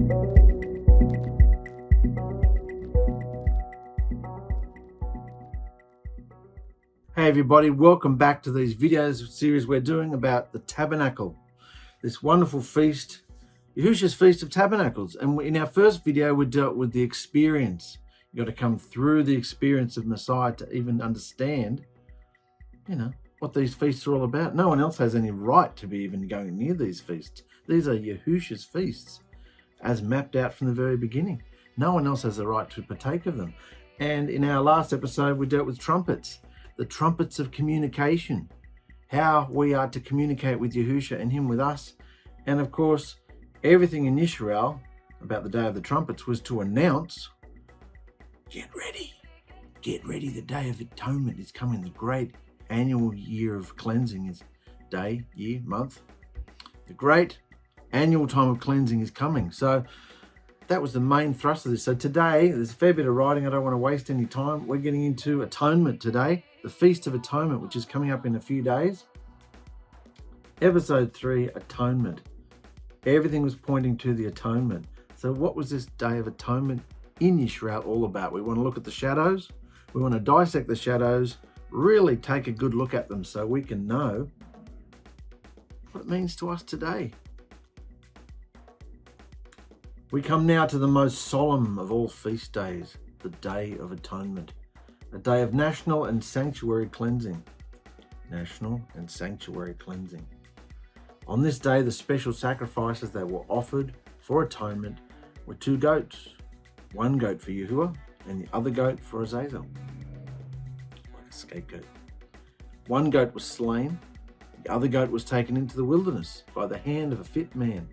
Hey everybody, welcome back to these videos series we're doing about the tabernacle, this wonderful feast, Yahusha's Feast of Tabernacles. And in our first video, we dealt with the experience. You got to come through the experience of Messiah to even understand, what these feasts are all about. No one else has any right to be even going near these feasts. These are Yahusha's feasts, as mapped out from the very beginning. No one else has the right to partake of them. And in our last episode, we dealt with trumpets. The trumpets of communication, how we are to communicate with Yahusha and him with us. And of course, everything in Israel about the Day of the Trumpets was to announce, get ready, the Day of Atonement is coming. The great annual year of cleansing is day, year, month. The great annual time of cleansing is coming. So that was the main thrust of this. So today, there's a fair bit of writing. I don't want to waste any time. We're getting into atonement today. The Feast of Atonement, which is coming up in a few days. Episode 3, Atonement. Everything was pointing to the atonement. So what was this Day of Atonement in Israel all about? We want to look at the shadows. We want to dissect the shadows, really take a good look at them so we can know what it means to us today. We come now to the most solemn of all feast days, the Day of Atonement. A day of national and sanctuary cleansing. National and sanctuary cleansing. On this day, the special sacrifices that were offered for atonement were 2 goats. 1 goat for Yahuah and the other goat for Azazel, like a scapegoat. 1 goat was slain. The other goat was taken into the wilderness by the hand of a fit man,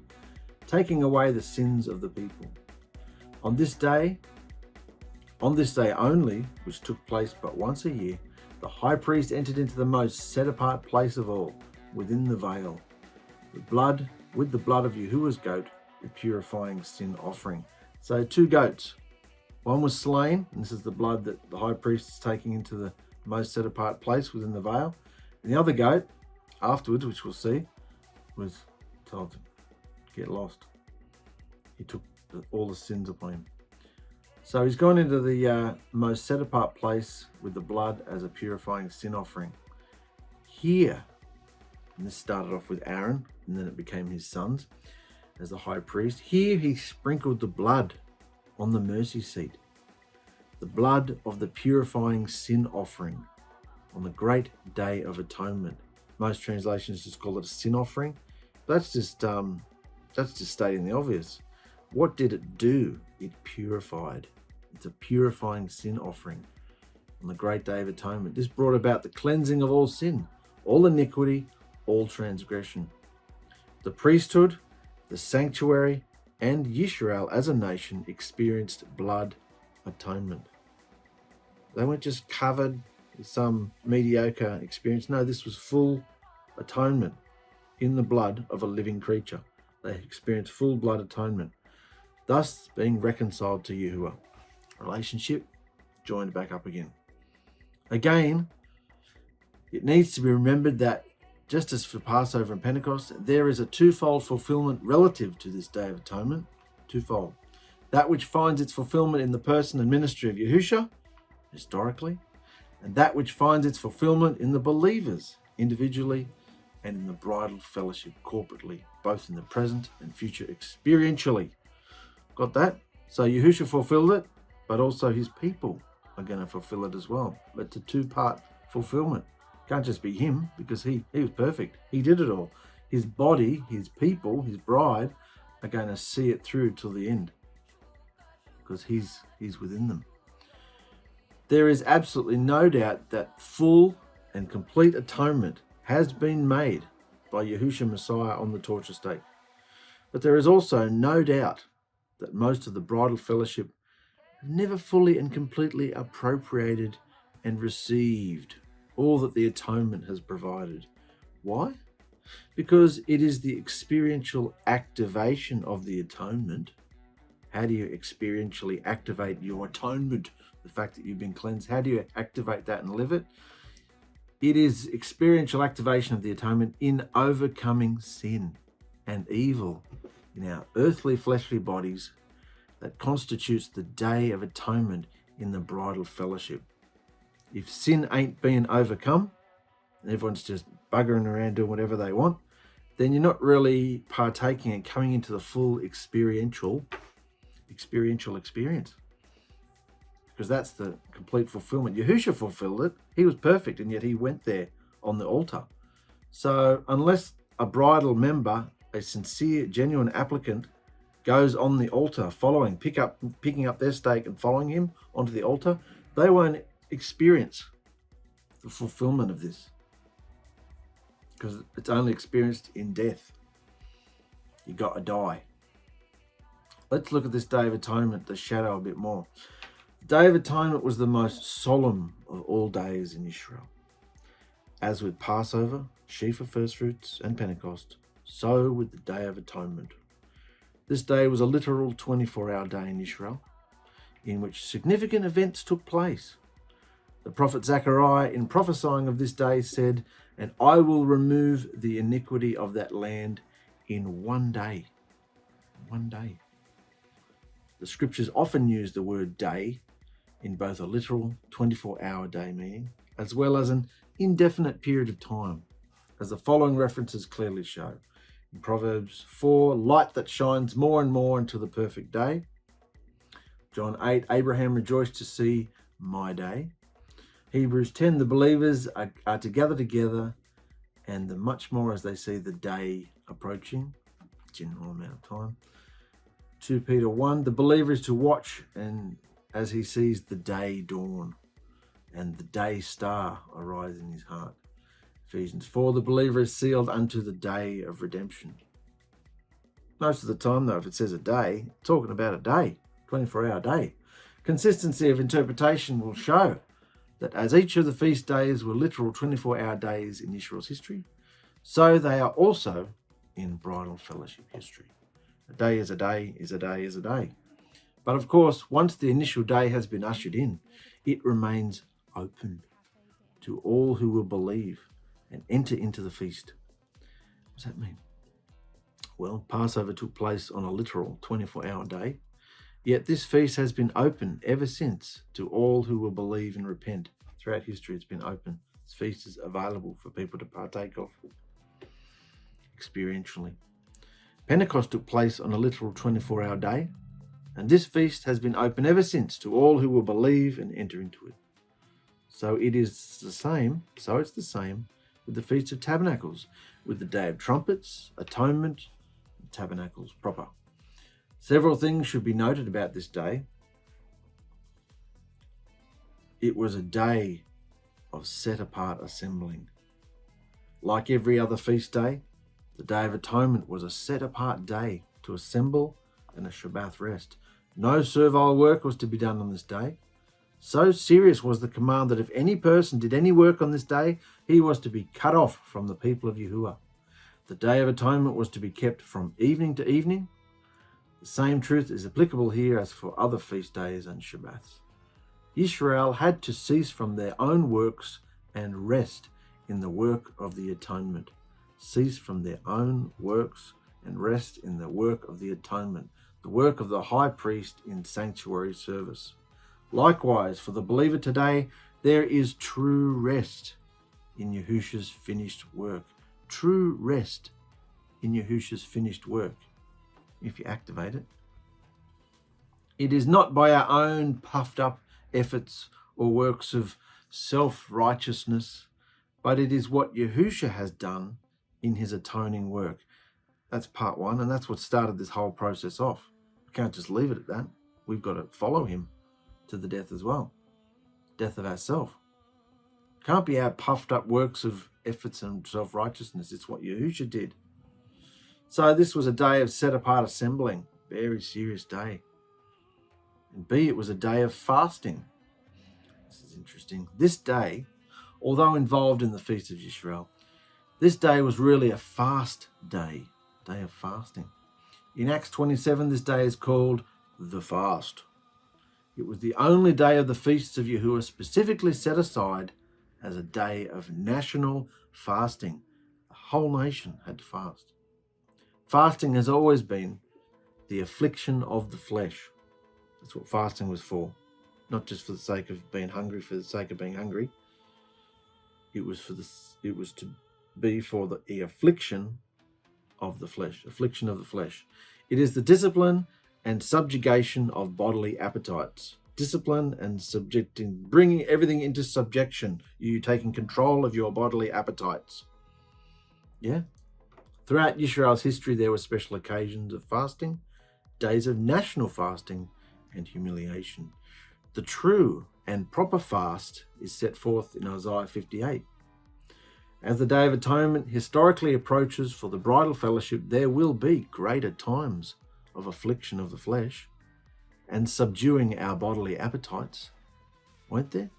taking away the sins of the people. On this day only, which took place but once a year, the high priest entered into the most set-apart place of all, within the veil, with the blood of Yahuah's goat, the purifying sin offering. So 2 goats. 1 was slain, and this is the blood that the high priest is taking into the most set-apart place within the veil. And the other goat, afterwards, which we'll see, was told to get lost. He took all the sins upon him. So he's gone into the most set-apart place with the blood as a purifying sin offering. Here, and this started off with Aaron, and then it became his sons as the high priest. Here he sprinkled the blood on the mercy seat, the blood of the purifying sin offering on the great Day of Atonement. Most translations just call it a sin offering. That's just stating the obvious. What did it do? It purified. It's a purifying sin offering on the great Day of Atonement. This brought about the cleansing of all sin, all iniquity, all transgression. The priesthood, the sanctuary, and Yisrael as a nation experienced blood atonement. They weren't just covered with some mediocre experience. No, this was full atonement in the blood of a living creature. They experienced full blood atonement, thus being reconciled to Yahuah. Relationship joined back up again. Again, it needs to be remembered that just as for Passover and Pentecost, there is a twofold fulfillment relative to this Day of Atonement. Twofold. That which finds its fulfillment in the person and ministry of Yahusha, historically, and that which finds its fulfillment in the believers, individually, and in the bridal fellowship, corporately, both in the present and future, experientially. Got that? So Yahusha fulfilled it, but also his people are going to fulfill it as well. But it's a 2-part fulfillment. Can't just be him, because he was perfect. He did it all. His body, his people, his bride are going to see it through till the end, because he's within them. There is absolutely no doubt that full and complete atonement has been made by Yahusha Messiah on the torture stake. But there is also no doubt that most of the bridal fellowship have never fully and completely appropriated and received all that the atonement has provided. Why? Because it is the experiential activation of the atonement. How do you experientially activate your atonement? The fact that you've been cleansed, how do you activate that and live it? It is experiential activation of the atonement in overcoming sin and evil in our earthly fleshly bodies that constitutes the Day of Atonement in the Bridal Fellowship. If sin ain't being overcome, and everyone's just buggering around doing whatever they want, then you're not really partaking and coming into the full experiential experience. Because that's the complete fulfillment. Yahusha fulfilled it. He was perfect, and yet he went there on the altar. So unless a bridal member, a sincere, genuine applicant, goes on the altar picking up their stake and following him onto the altar, they won't experience the fulfillment of this. Because it's only experienced in death. You got to die. Let's look at this Day of Atonement, the shadow, a bit more. The Day of Atonement was the most solemn of all days in Israel. As with Passover, sheaf of first fruits, and Pentecost, so with the Day of Atonement. This day was a literal 24-hour day in Israel, in which significant events took place. The prophet Zechariah, in prophesying of this day, said, "And I will remove the iniquity of that land in one day." One day. The scriptures often use the word day in both a literal 24-hour day meaning, as well as an indefinite period of time, as the following references clearly show. In Proverbs 4, light that shines more and more until the perfect day. John 8, Abraham rejoiced to see my day. Hebrews 10, the believers are to gather together, and the much more as they see the day approaching, general amount of time. 2 Peter 1, the believer is to watch and as he sees the day dawn and the day star arise in his heart. Ephesians 4, the believer is sealed unto the day of redemption. Most of the time, though, if it says a day, it's talking about a day, 24-hour day. Consistency of interpretation will show that as each of the feast days were literal 24-hour days in Israel's history, so they are also in bridal fellowship history. A day is a day is a day is a day. But of course, once the initial day has been ushered in, it remains open to all who will believe and enter into the feast. What does that mean? Well, Passover took place on a literal 24-hour day, yet this feast has been open ever since to all who will believe and repent. Throughout history, it's been open. This feast is available for people to partake of experientially. Pentecost took place on a literal 24-hour day, and this feast has been open ever since to all who will believe and enter into it. So it's the same with the Feast of Tabernacles, with the Day of Trumpets, Atonement, and Tabernacles proper. Several things should be noted about this day. It was a day of set-apart assembling. Like every other feast day, the Day of Atonement was a set-apart day to assemble and a Shabbat rest. No servile work was to be done on this day. So serious was the command that if any person did any work on this day, he was to be cut off from the people of Yahuah. The Day of Atonement was to be kept from evening to evening. The same truth is applicable here as for other feast days and Shabbats. Israel had to cease from their own works and rest in the work of the atonement. Cease from their own works and rest in the work of the atonement, the work of the high priest in sanctuary service. Likewise, for the believer today, there is true rest in Yahusha's finished work. True rest in Yahusha's finished work, if you activate it. It is not by our own puffed up efforts or works of self-righteousness, but it is what Yahusha has done in his atoning work. That's part one, and that's what started this whole process off. We can't just leave it at that. We've got to follow him to the death as well. Death of ourselves. Can't be our puffed up works of efforts and self-righteousness. It's what Yahusha did. So this was a day of set-apart assembling. Very serious day. And B, it was a day of fasting. This is interesting. This day, although involved in the Feast of Yisrael, this day was really a fast day. Day of fasting. In Acts 27, this day is called the fast. It was the only day of the feasts of Yahuah specifically set aside as a day of national fasting. The whole nation had to fast. Fasting has always been the affliction of the flesh. That's what fasting was for. Not just for the sake of being hungry for the sake of being hungry. It was to be for the affliction of the flesh. Affliction of the flesh. It is the discipline and subjugation of bodily appetites. Discipline and bringing everything into subjection. You taking control of your bodily appetites. Yeah. Throughout Yisrael's history, there were special occasions of fasting, days of national fasting, and humiliation. The true and proper fast is set forth in Isaiah 58. As the Day of Atonement historically approaches for the bridal fellowship, there will be greater times of affliction of the flesh and subduing our bodily appetites, won't there?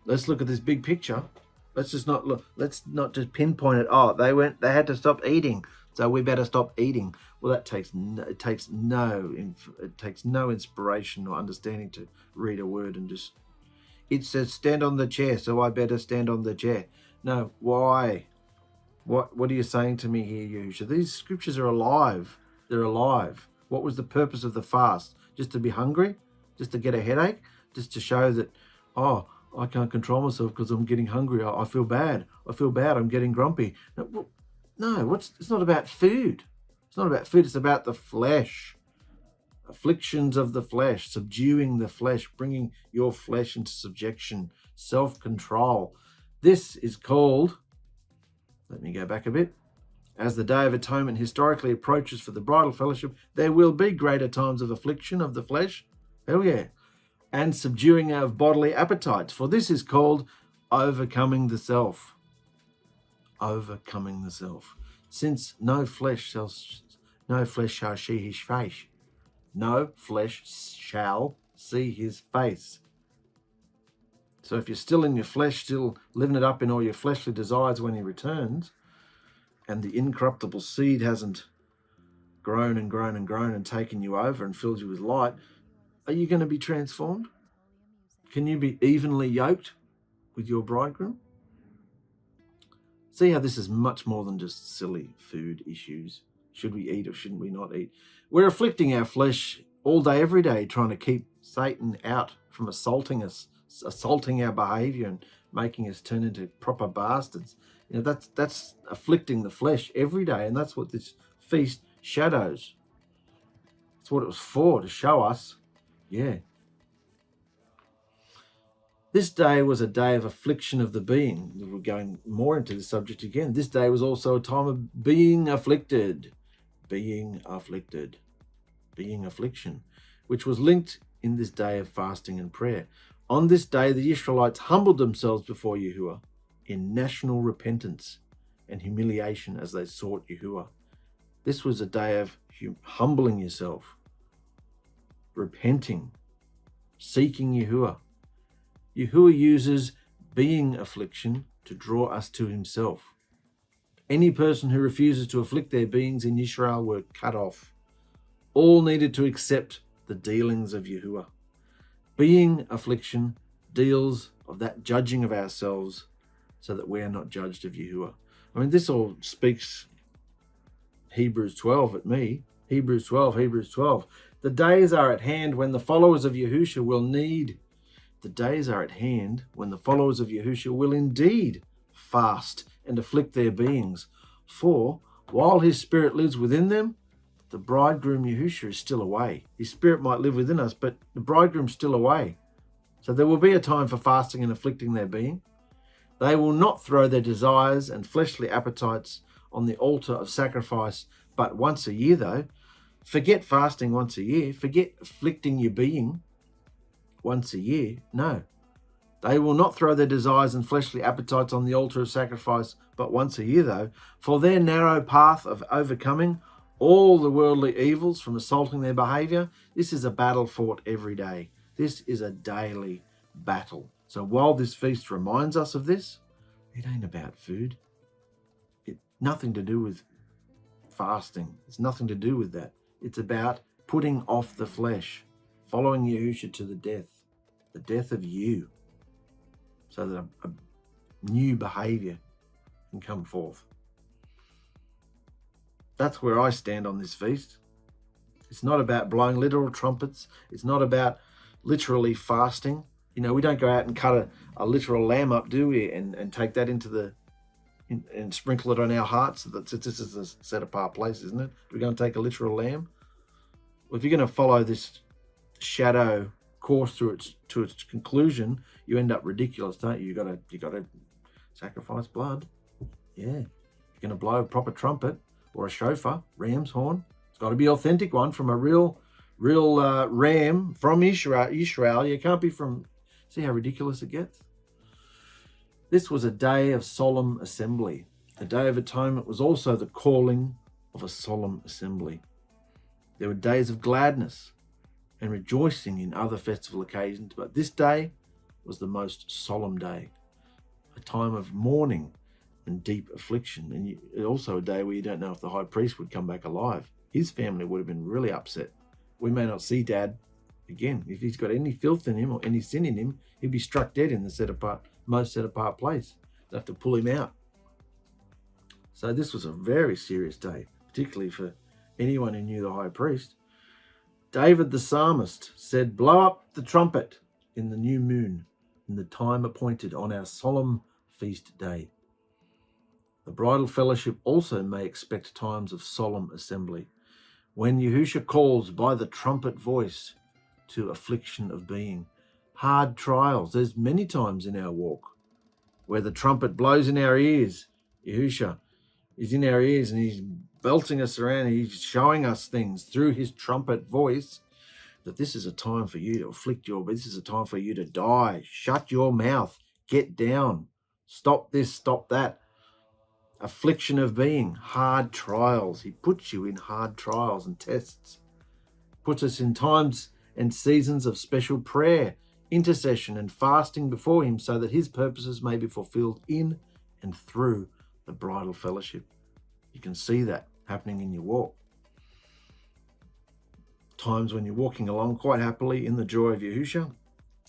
Let's look at this big picture. Let's not just pinpoint it. Oh, they had to stop eating, so we better stop eating. Well, it takes no inspiration or understanding to read a word and just, it says stand on the chair, so I better stand on the chair. No, why? What are you saying to me here, Yahusha? These scriptures are alive. They're alive. What was the purpose of the fast? Just to be hungry? Just to get a headache? Just to show that, oh, I can't control myself because I'm getting hungry. I feel bad. I'm getting grumpy. No, it's not about food. It's not about food. It's about the flesh. Afflictions of the flesh, subduing the flesh, bringing your flesh into subjection, self-control. This is called, let me go back a bit. As the Day of Atonement historically approaches for the bridal fellowship, there will be greater times of affliction of the flesh. Hell yeah. And subduing of bodily appetites. For this is called overcoming the self. Overcoming the self. Since no flesh shall see his face. No flesh shall see his face. So if you're still in your flesh, still living it up in all your fleshly desires when he returns, and the incorruptible seed hasn't grown and grown and grown and taken you over and filled you with light, are you going to be transformed? Can you be evenly yoked with your bridegroom? See how this is much more than just silly food issues. Should we eat or shouldn't we not eat? We're afflicting our flesh all day, every day, trying to keep Satan out from assaulting us, assaulting our behavior and making us turn into proper bastards. You know, that's afflicting the flesh every day, and that's what this feast shadows. That's what it was for, to show us. Yeah. This day was a day of affliction of the being. We're going more into the subject again. This day was also a time of being afflicted. Being affliction, which was linked in this day of fasting and prayer. On this day, the Israelites humbled themselves before Yahuah in national repentance and humiliation as they sought Yahuah. This was a day of humbling yourself, repenting, seeking Yahuah. Yahuah uses being affliction to draw us to himself. Any person who refuses to afflict their beings in Israel were cut off. All needed to accept the dealings of Yahuah. Being affliction deals of that judging of ourselves so that we are not judged of Yahuah. I mean, this all speaks Hebrews 12 at me. Hebrews 12. The days are at hand when the followers of Yahusha will need. The days are at hand when the followers of Yahusha will indeed fast and afflict their beings. For while his spirit lives within them, the bridegroom Yahusha is still away. His spirit might live within us, but the bridegroom's still away. So there will be a time for fasting and afflicting their being. They will not throw their desires and fleshly appetites on the altar of sacrifice, but once a year though. Forget fasting once a year. Forget afflicting your being once a year. No. They will not throw their desires and fleshly appetites on the altar of sacrifice, but once a year though. For their narrow path of overcoming all the worldly evils from assaulting their behavior, this is a battle fought every day. This is a daily battle. So while this feast reminds us of this, it ain't about food. It's nothing to do with fasting. It's nothing to do with that. It's about putting off the flesh, following Yahusha to the death of you, so that a new behavior can come forth. That's where I stand on this feast. It's not about blowing literal trumpets. It's not about literally fasting. You know, we don't go out and cut a literal lamb up, do we? And take that into and sprinkle it on our hearts. This is a set apart place, isn't it? We're going to take a literal lamb. Well, if you're going to follow this shadow course to its conclusion, you end up ridiculous, don't you? You got to sacrifice blood. Yeah, you're going to blow a proper trumpet or a shofar, ram's horn. It's got to be an authentic one from a real ram from Israel. You can't be from. See how ridiculous it gets. This was a day of solemn assembly. The Day of Atonement was also the calling of a solemn assembly. There were days of gladness and rejoicing in other festival occasions, but this day was the most solemn day, a time of mourning and deep affliction. And also a day where you don't know if the high priest would come back alive. His family would have been really upset. We may not see Dad again. If he's got any filth in him or any sin in him, he'd be struck dead in the most set apart place. They'd have to pull him out. So this was a very serious day, particularly for anyone who knew the high priest. David the psalmist said, "Blow up the trumpet in the new moon, in the time appointed on our solemn feast day." The bridal fellowship also may expect times of solemn assembly, when Yahusha calls by the trumpet voice to affliction of being. Hard trials. There's many times in our walk where the trumpet blows in our ears. Yahusha is in our ears and he's belting us around. He's showing us things through his trumpet voice that this is a time for you to afflict this is a time for you to die. Shut your mouth. Get down. Stop this, stop that. Affliction of being. Hard trials. He puts you in hard trials and tests. Puts us in times and seasons of special prayer, intercession and fasting before him so that his purposes may be fulfilled in and through the bridal fellowship. You can see that happening in your walk. Times when you're walking along quite happily in the joy of Yahusha,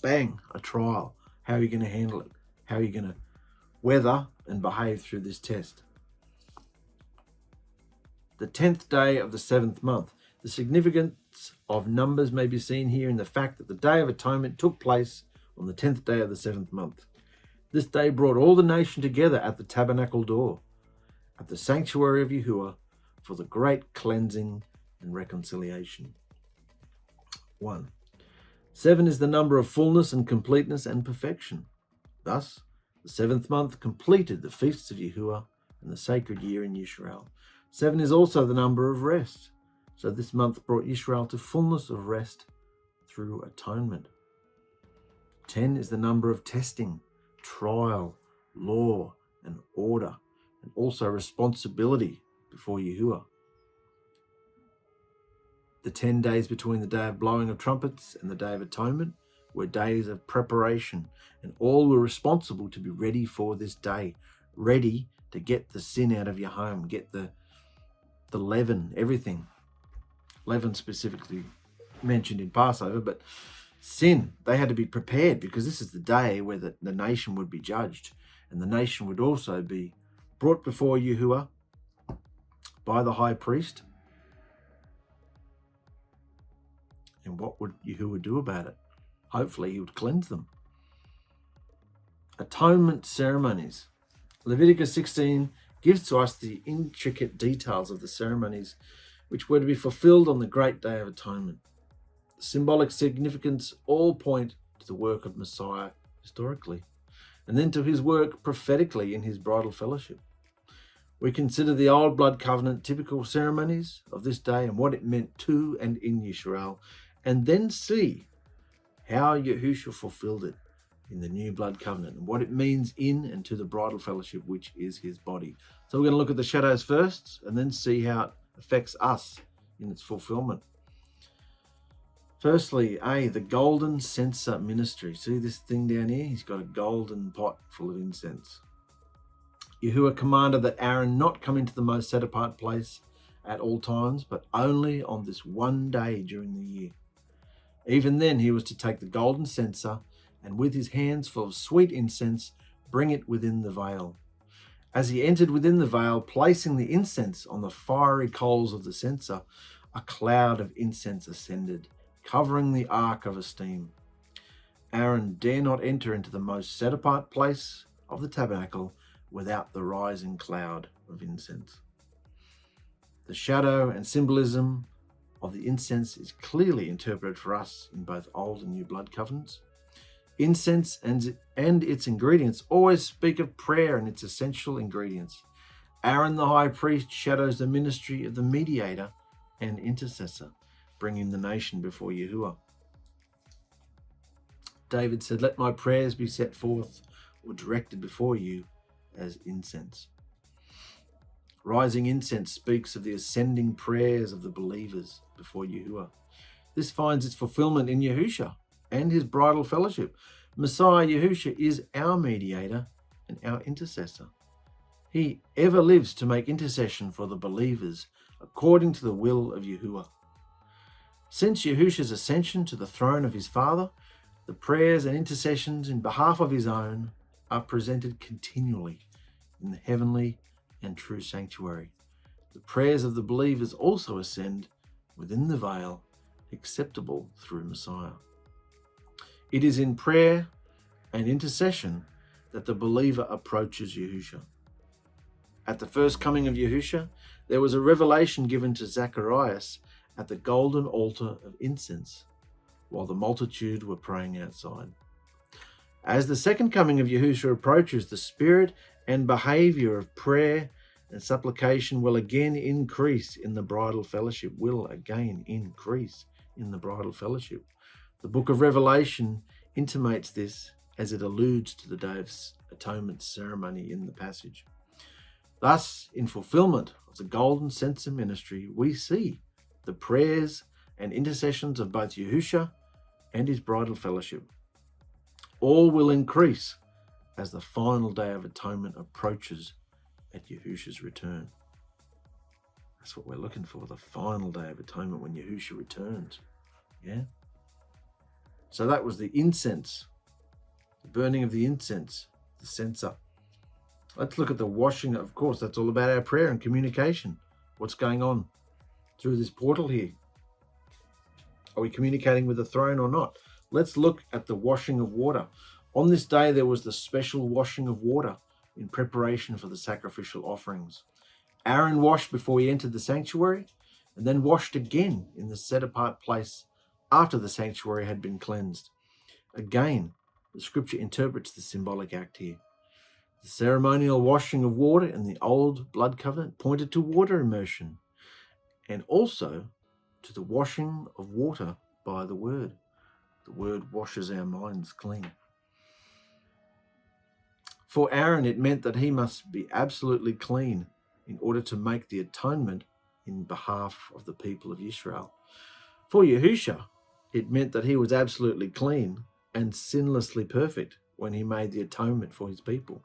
bang, a trial. How are you going to handle it? How are you going to weather and behave through this test? The 10th day of the 7th month. The significance of numbers may be seen here in the fact that the Day of Atonement took place on the 10th day of the 7th month. This day brought all the nation together at the tabernacle door, at the sanctuary of Yahuah, for the great cleansing and reconciliation. 1. 7 is the number of fullness and completeness and perfection. Thus, the 7th month completed the feasts of Yahuah and the sacred year in Israel. 7 is also the number of rest. So this month brought Israel to fullness of rest through atonement. 10 is the number of testing, trial, law, and order, and also responsibility before Yahuah. The 10 days between the day of blowing of trumpets and the Day of Atonement were days of preparation, and all were responsible to be ready for this day, ready to get the sin out of your home, get the leaven, everything. Leaven specifically mentioned in Passover, but sin, they had to be prepared because this is the day where the nation would be judged, and the nation would also be brought before Yahuah by the high priest. And what would Yahuah do about it? Hopefully he would cleanse them. Atonement ceremonies. Leviticus 16 gives to us the intricate details of the ceremonies which were to be fulfilled on the great Day of Atonement. The symbolic significance all point to the work of Messiah historically, and then to his work prophetically in his bridal fellowship. We consider the old blood covenant typical ceremonies of this day and what it meant to and in Israel, and then see how Yahusha fulfilled it in the new blood covenant and what it means in and to the bridal fellowship, which is his body. So we're going to look at the shadows first and then see how it affects us in its fulfillment. Firstly, the golden censer ministry. See this thing down here? He's got a golden pot full of incense. Yahuah commanded that Aaron not come into the most set apart place at all times, but only on this one day during the year. Even then he was to take the golden censer and with his hands full of sweet incense, bring it within the veil. As he entered within the veil, placing the incense on the fiery coals of the censer, a cloud of incense ascended, covering the ark of esteem. Aaron dare not enter into the most set-apart place of the tabernacle without the rising cloud of incense. The shadow and symbolism of the incense is clearly interpreted for us in both Old and New Blood covenants. Incense and its ingredients always speak of prayer and its essential ingredients. Aaron the high priest shadows the ministry of the mediator and intercessor, bringing the nation before Yahuah. David said, "Let my prayers be set forth or directed before you as incense." Rising incense speaks of the ascending prayers of the believers before Yahuah. This finds its fulfillment in Yahusha and his bridal fellowship. Messiah Yahusha is our mediator and our intercessor. He ever lives to make intercession for the believers according to the will of Yahuah. Since Yahusha's ascension to the throne of his Father, the prayers and intercessions in behalf of his own are presented continually in the heavenly and true sanctuary. The prayers of the believers also ascend within the veil, acceptable through Messiah. It is in prayer and intercession that the believer approaches Yahusha. At the first coming of Yahusha, there was a revelation given to Zacharias at the golden altar of incense, while the multitude were praying outside. As the second coming of Yahusha approaches, the spirit and behavior of prayer and supplication will again increase in the bridal fellowship, The book of Revelation intimates this as it alludes to the Day of Atonement ceremony in the passage. Thus, in fulfillment of the golden censer ministry, we see the prayers and intercessions of both Yahusha and his bridal fellowship. All will increase as the final Day of Atonement approaches at Yahusha's return. That's what we're looking for, the final Day of Atonement when Yahusha returns. Yeah? So that was the incense, the burning of the incense, the censer. Let's look at the washing. Of course, that's all about our prayer and communication. What's going on through this portal here? Are we communicating with the throne or not? Let's look at the washing of water. On this day, there was the special washing of water in preparation for the sacrificial offerings. Aaron washed before he entered the sanctuary and then washed again in the set-apart place after the sanctuary had been cleansed. Again, the scripture interprets the symbolic act here. The ceremonial washing of water in the old blood covenant pointed to water immersion and also to the washing of water by the word. The word washes our minds clean. For Aaron, it meant that he must be absolutely clean in order to make the atonement in behalf of the people of Israel. For Yahusha, it meant that he was absolutely clean and sinlessly perfect when he made the atonement for his people.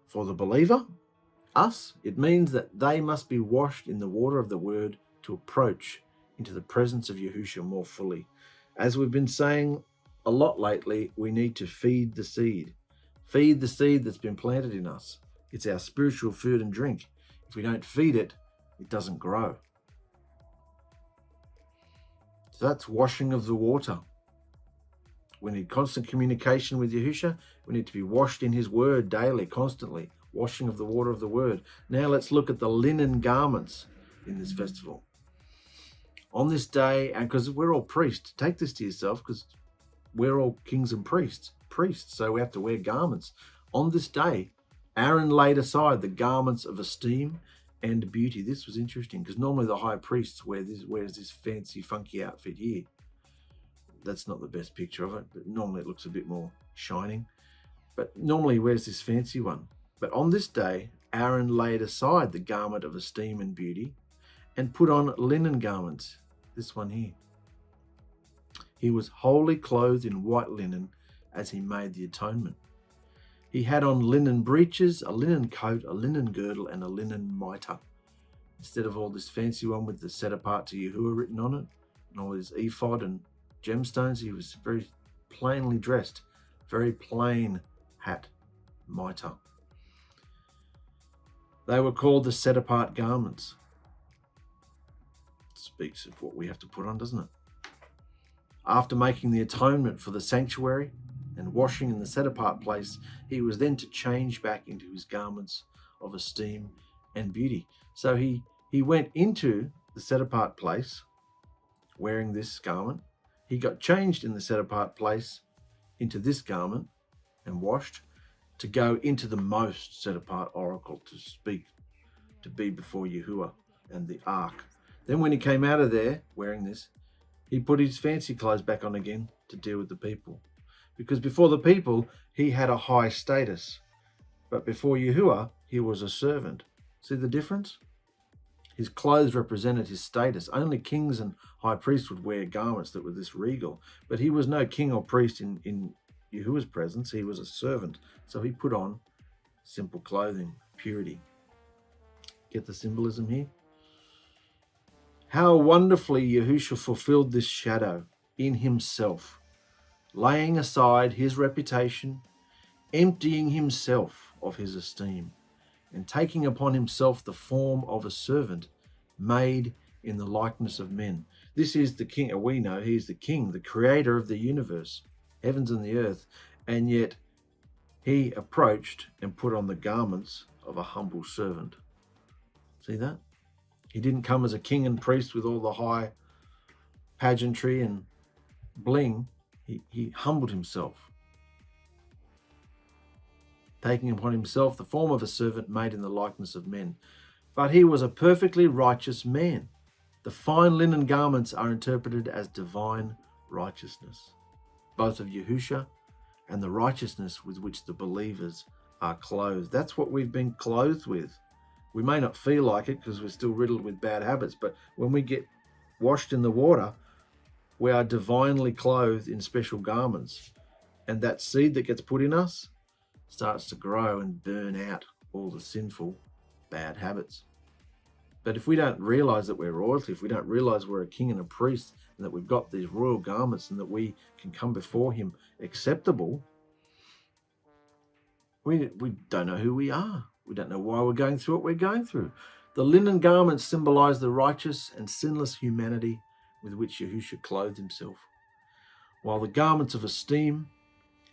For the believer, us, it means that they must be washed in the water of the word to approach into the presence of Yahusha more fully. As we've been saying a lot lately, we need to feed the seed. Feed the seed that's been planted in us. It's our spiritual food and drink. If we don't feed it, it doesn't grow. So that's washing of the water. We need constant communication with Yahusha. We need to be washed in his word daily, constantly. Washing of the water of the word. Now let's look at the linen garments in this festival. On this day, and because we're all priests, take this to yourself, because we're all kings and priests, so we have to wear garments. On this day, Aaron laid aside the garments of esteem and beauty. This was interesting, because normally the high priest wears this fancy, funky outfit here. That's not the best picture of it, but normally it looks a bit more shining. But normally he wears this fancy one. But on this day, Aaron laid aside the garment of esteem and beauty and put on linen garments, this one here. He was wholly clothed in white linen as he made the atonement. He had on linen breeches, a linen coat, a linen girdle, and a linen mitre. Instead of all this fancy one with the set apart to Yahuah written on it, and all his ephod and gemstones, he was very plainly dressed, very plain hat, mitre. They were called the set apart garments. speaks of what we have to put on, doesn't it? After making the atonement for the sanctuary and washing in the set-apart place, he was then to change back into his garments of esteem and beauty. So he went into the set-apart place wearing this garment. He got changed in the set-apart place into this garment and washed to go into the most set-apart oracle to speak, to be before Yahuah and the ark. Then when he came out of there wearing this, he put his fancy clothes back on again to deal with the people. Because before the people, he had a high status. But before Yahuah, he was a servant. See the difference? His clothes represented his status. Only kings and high priests would wear garments that were this regal. But he was no king or priest in Yahuah's presence. He was a servant. So he put on simple clothing, purity. Get the symbolism here? How wonderfully Yahusha fulfilled this shadow in himself, laying aside his reputation, emptying himself of his esteem, and taking upon himself the form of a servant made in the likeness of men. This is the king, we know he is the king, the creator of the universe, heavens and the earth, and yet he approached and put on the garments of a humble servant. See that? He didn't come as a king and priest with all the high pageantry and bling. He humbled himself, taking upon himself the form of a servant made in the likeness of men. But he was a perfectly righteous man. The fine linen garments are interpreted as divine righteousness, both of Yahusha and the righteousness with which the believers are clothed. That's what we've been clothed with. We may not feel like it because we're still riddled with bad habits, but when we get washed in the water, we are divinely clothed in special garments. And that seed that gets put in us starts to grow and burn out all the sinful bad habits. But if we don't realize that we're royalty, if we don't realize we're a king and a priest, and that we've got these royal garments and that we can come before him acceptable, we don't know who we are. We don't know why we're going through what we're going through. The linen garments symbolize the righteous and sinless humanity with which Yahusha clothed himself, while the garments of esteem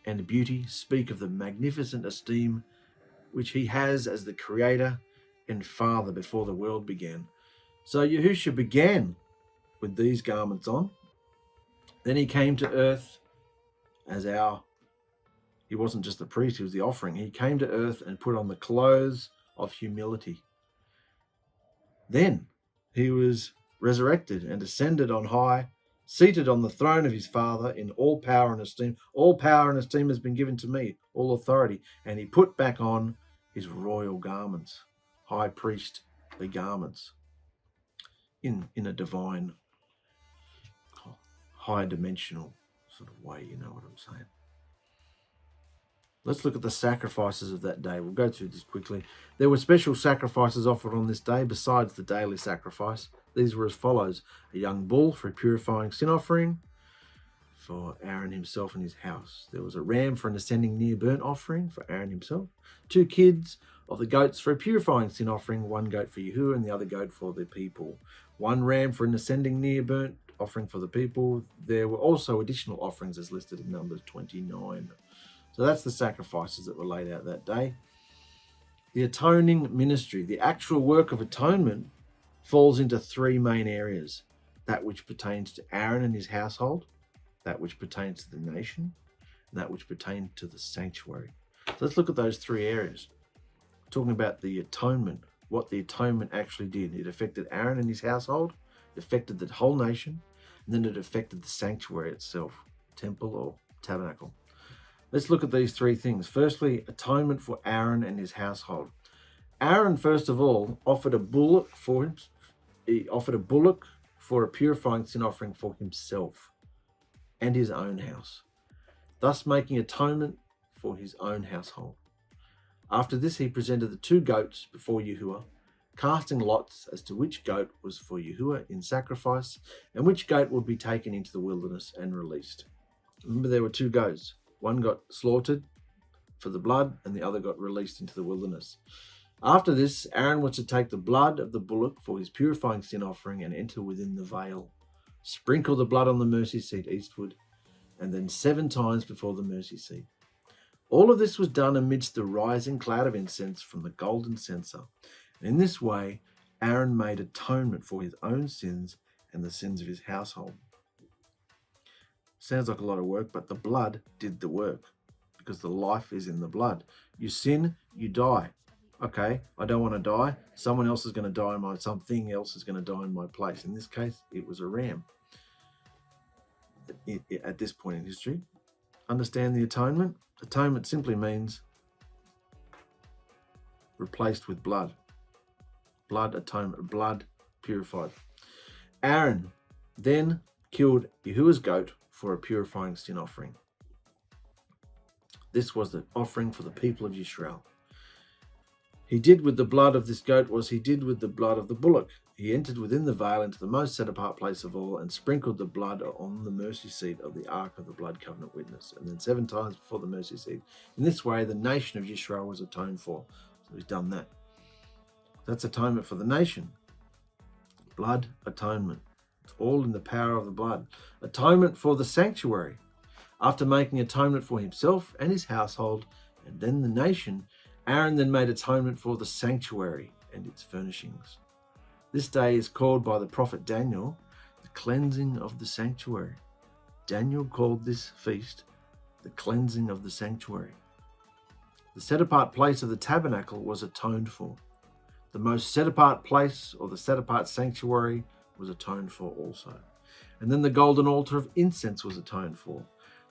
and beauty speak of the magnificent esteem which he has as the creator and father before the world began. So Yahusha began with these garments on. Then he came to earth as he wasn't just the priest, he was the offering. He came to earth and put on the clothes of humility. Then he was resurrected and ascended on high, seated on the throne of his Father in all power and esteem. All power and esteem has been given to me, all authority. And he put back on his royal garments, high priestly garments, in a divine, high dimensional sort of way, you know what I'm saying. Let's look at the sacrifices of that day. We'll go through this quickly. There were special sacrifices offered on this day besides the daily sacrifice. These were as follows: a young bull for a purifying sin offering for Aaron himself and his house. There was a ram for an ascending near burnt offering for Aaron himself. 2 kids of the goats for a purifying sin offering, 1 goat for Yahuah and the other goat for the people. 1 ram for an ascending near burnt offering for the people. There were also additional offerings as listed in Numbers 29. So that's the sacrifices that were laid out that day. The atoning ministry, the actual work of atonement, falls into 3 main areas: that which pertains to Aaron and his household, that which pertains to the nation, and that which pertains to the sanctuary. So let's look at those 3 areas. Talking about the atonement, what the atonement actually did. It affected Aaron and his household, it affected the whole nation, and then it affected the sanctuary itself, temple or tabernacle. Let's look at these 3 things. Firstly, atonement for Aaron and his household. Aaron, first of all, offered a bullock for him. He offered a bullock for a purifying sin offering for himself and his own house, thus making atonement for his own household. After this, he presented the 2 goats before Yahuah, casting lots as to which goat was for Yahuah in sacrifice and which goat would be taken into the wilderness and released. Remember, there were 2 goats. One got slaughtered for the blood and the other got released into the wilderness. After this, Aaron was to take the blood of the bullock for his purifying sin offering and enter within the veil, sprinkle the blood on the mercy seat eastward, and then 7 times before the mercy seat. All of this was done amidst the rising cloud of incense from the golden censer. And in this way, Aaron made atonement for his own sins and the sins of his household. Sounds like a lot of work, but the blood did the work because the life is in the blood. You sin, you die. Okay, I don't want to die. Someone else is going to die something else is going to die in my place. In this case, it was a ram. At this point in history, understand the atonement? Atonement simply means replaced with blood. Blood atonement, blood purified. Aaron then killed Yahuah's goat for a purifying sin offering. This was the offering for the people of Yisrael. He did with the blood of this goat was he did with the blood of the bullock. He entered within the veil into the most set-apart place of all and sprinkled the blood on the mercy seat of the ark of the blood covenant witness, and then 7 times before the mercy seat. In this way, the nation of Yisrael was atoned for. So he's done that. That's atonement for the nation. Blood atonement. It's all in the power of the blood. Atonement for the sanctuary. After making atonement for himself and his household, and then the nation, Aaron then made atonement for the sanctuary and its furnishings. This day is called by the prophet Daniel the cleansing of the sanctuary. Daniel called this feast the cleansing of the sanctuary. The set-apart place of the tabernacle was atoned for. The most set-apart place, or the set-apart sanctuary, was atoned for also. And then the golden altar of incense was atoned for.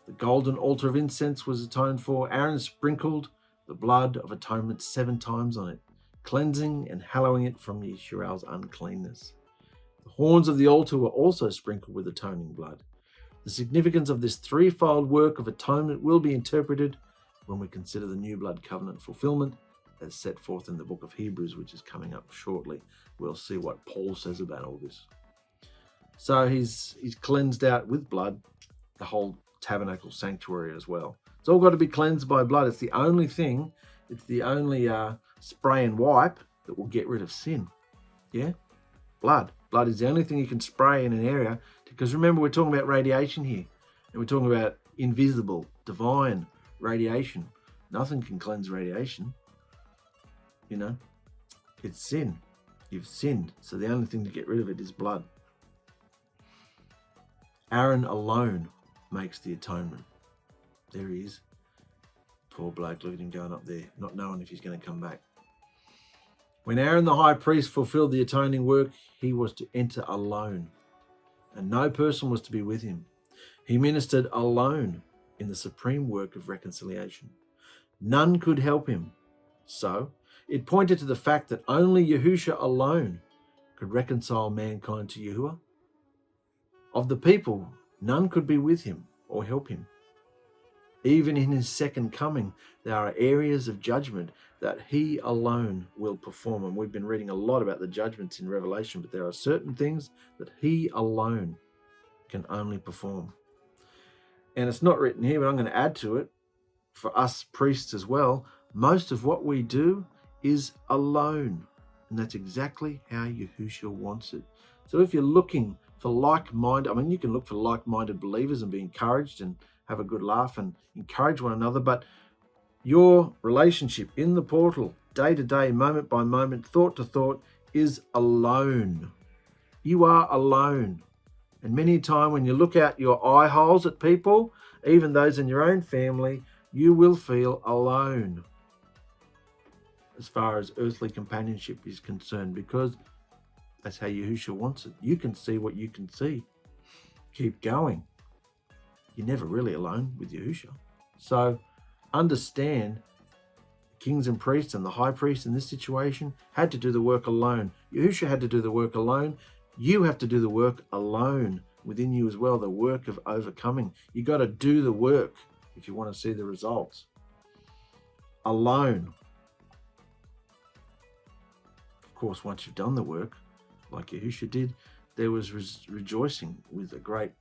The golden altar of incense was atoned for. Aaron sprinkled the blood of atonement 7 times on it, cleansing and hallowing it from Yisrael's uncleanness. The horns of the altar were also sprinkled with atoning blood. The significance of this threefold work of atonement will be interpreted when we consider the new blood covenant fulfillment as set forth in the book of Hebrews, which is coming up shortly. We'll see what Paul says about all this. So he's cleansed out with blood the whole tabernacle sanctuary as well. It's all got to be cleansed by blood. It's the only thing, it's the only spray and wipe that will get rid of sin. Yeah? Blood. Blood is the only thing you can spray in an area, because remember, we're talking about radiation here, and we're talking about invisible, divine radiation. Nothing can cleanse radiation. You know, it's sin. You've sinned, so the only thing to get rid of it is blood. Aaron alone makes the atonement. There he is. Poor bloke, look at him going up there, not knowing if he's going to come back. When Aaron the high priest fulfilled the atoning work, he was to enter alone, and no person was to be with him. He ministered alone in the supreme work of reconciliation. None could help him. So, it pointed to the fact that only Yahusha alone could reconcile mankind to Yahuah. Of the people, none could be with him or help him. Even in his second coming, there are areas of judgment that he alone will perform. And we've been reading a lot about the judgments in Revelation, but there are certain things that he alone can only perform. And it's not written here, but I'm going to add to it, for us priests as well, most of what we do is alone. And that's exactly how Yahusha wants it. So if you're looking for like-minded, you can look for like-minded believers and be encouraged and have a good laugh and encourage one another, but your relationship in the portal, day to day, moment by moment, thought to thought, is alone. You are alone. And many a time when you look out your eye holes at people, even those in your own family, you will feel alone as far as earthly companionship is concerned, because that's how Yahusha wants it. You can see what you can see. Keep going. You're never really alone with Yahusha. So understand, kings and priests and the high priest in this situation had to do the work alone. Yahusha had to do the work alone. You have to do the work alone within you as well, the work of overcoming. You got to do the work if you want to see the results. Alone. Of course, once you've done the work, like Yahusha did, there was rejoicing with a great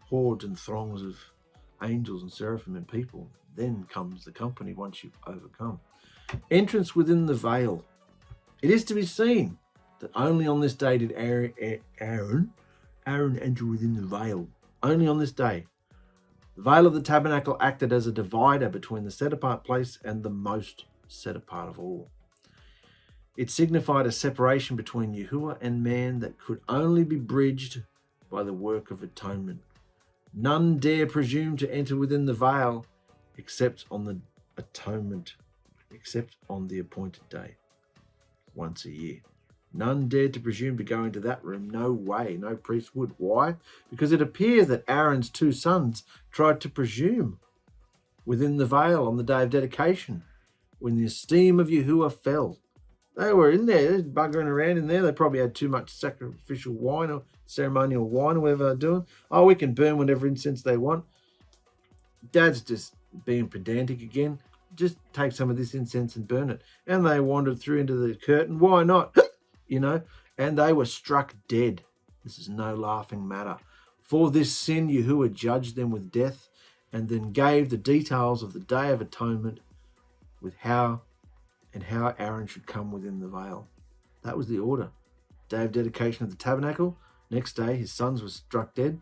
hordes and throngs of angels and seraphim and people. Then comes the company once you've overcome. Entrance within the veil. It is to be seen that only on this day did Aaron enter within the veil. Only on this day. The veil of the tabernacle acted as a divider between the set-apart place and the most set-apart of all. It signified a separation between Yahuah and man that could only be bridged by the work of atonement. None dare presume to enter within the veil except on the atonement, except on the appointed day, once a year. None dared to presume to go into that room. No way, no priest would. Why? Because it appears that Aaron's two sons tried to presume within the veil on the day of dedication, when the esteem of Yahuah fell. They were in there, buggering around in there. They probably had too much sacrificial wine or ceremonial wine or whatever they're doing. Oh, we can burn whatever incense they want. Dad's just being pedantic again. Just take some of this incense and burn it. And they wandered through into the curtain. Why not? And they were struck dead. This is no laughing matter. For this sin, Yahuah judged them with death and then gave the details of the Day of Atonement with how Aaron should come within the veil. That was the order. Day of dedication of the tabernacle. Next day, his sons were struck dead.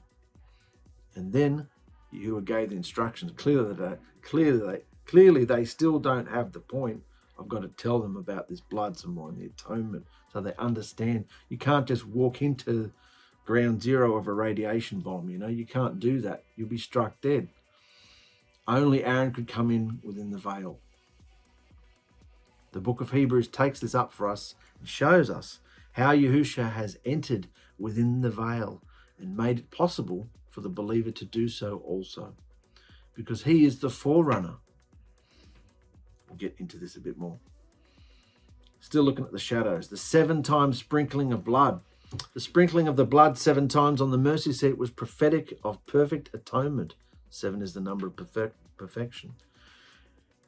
And then Yahuah gave the instructions. Clearly they still don't have the point. I've got to tell them about this blood some more and the atonement so they understand. You can't just walk into ground zero of a radiation bomb, You can't do that. You'll be struck dead. Only Aaron could come in within the veil. The book of Hebrews takes this up for us and shows us how Yahusha has entered within the veil and made it possible for the believer to do so also, because he is the forerunner. We'll get into this a bit more. Still looking at the shadows. The 7 times sprinkling of blood. The sprinkling of the blood 7 times on the mercy seat was prophetic of perfect atonement. 7 is the number of perfection.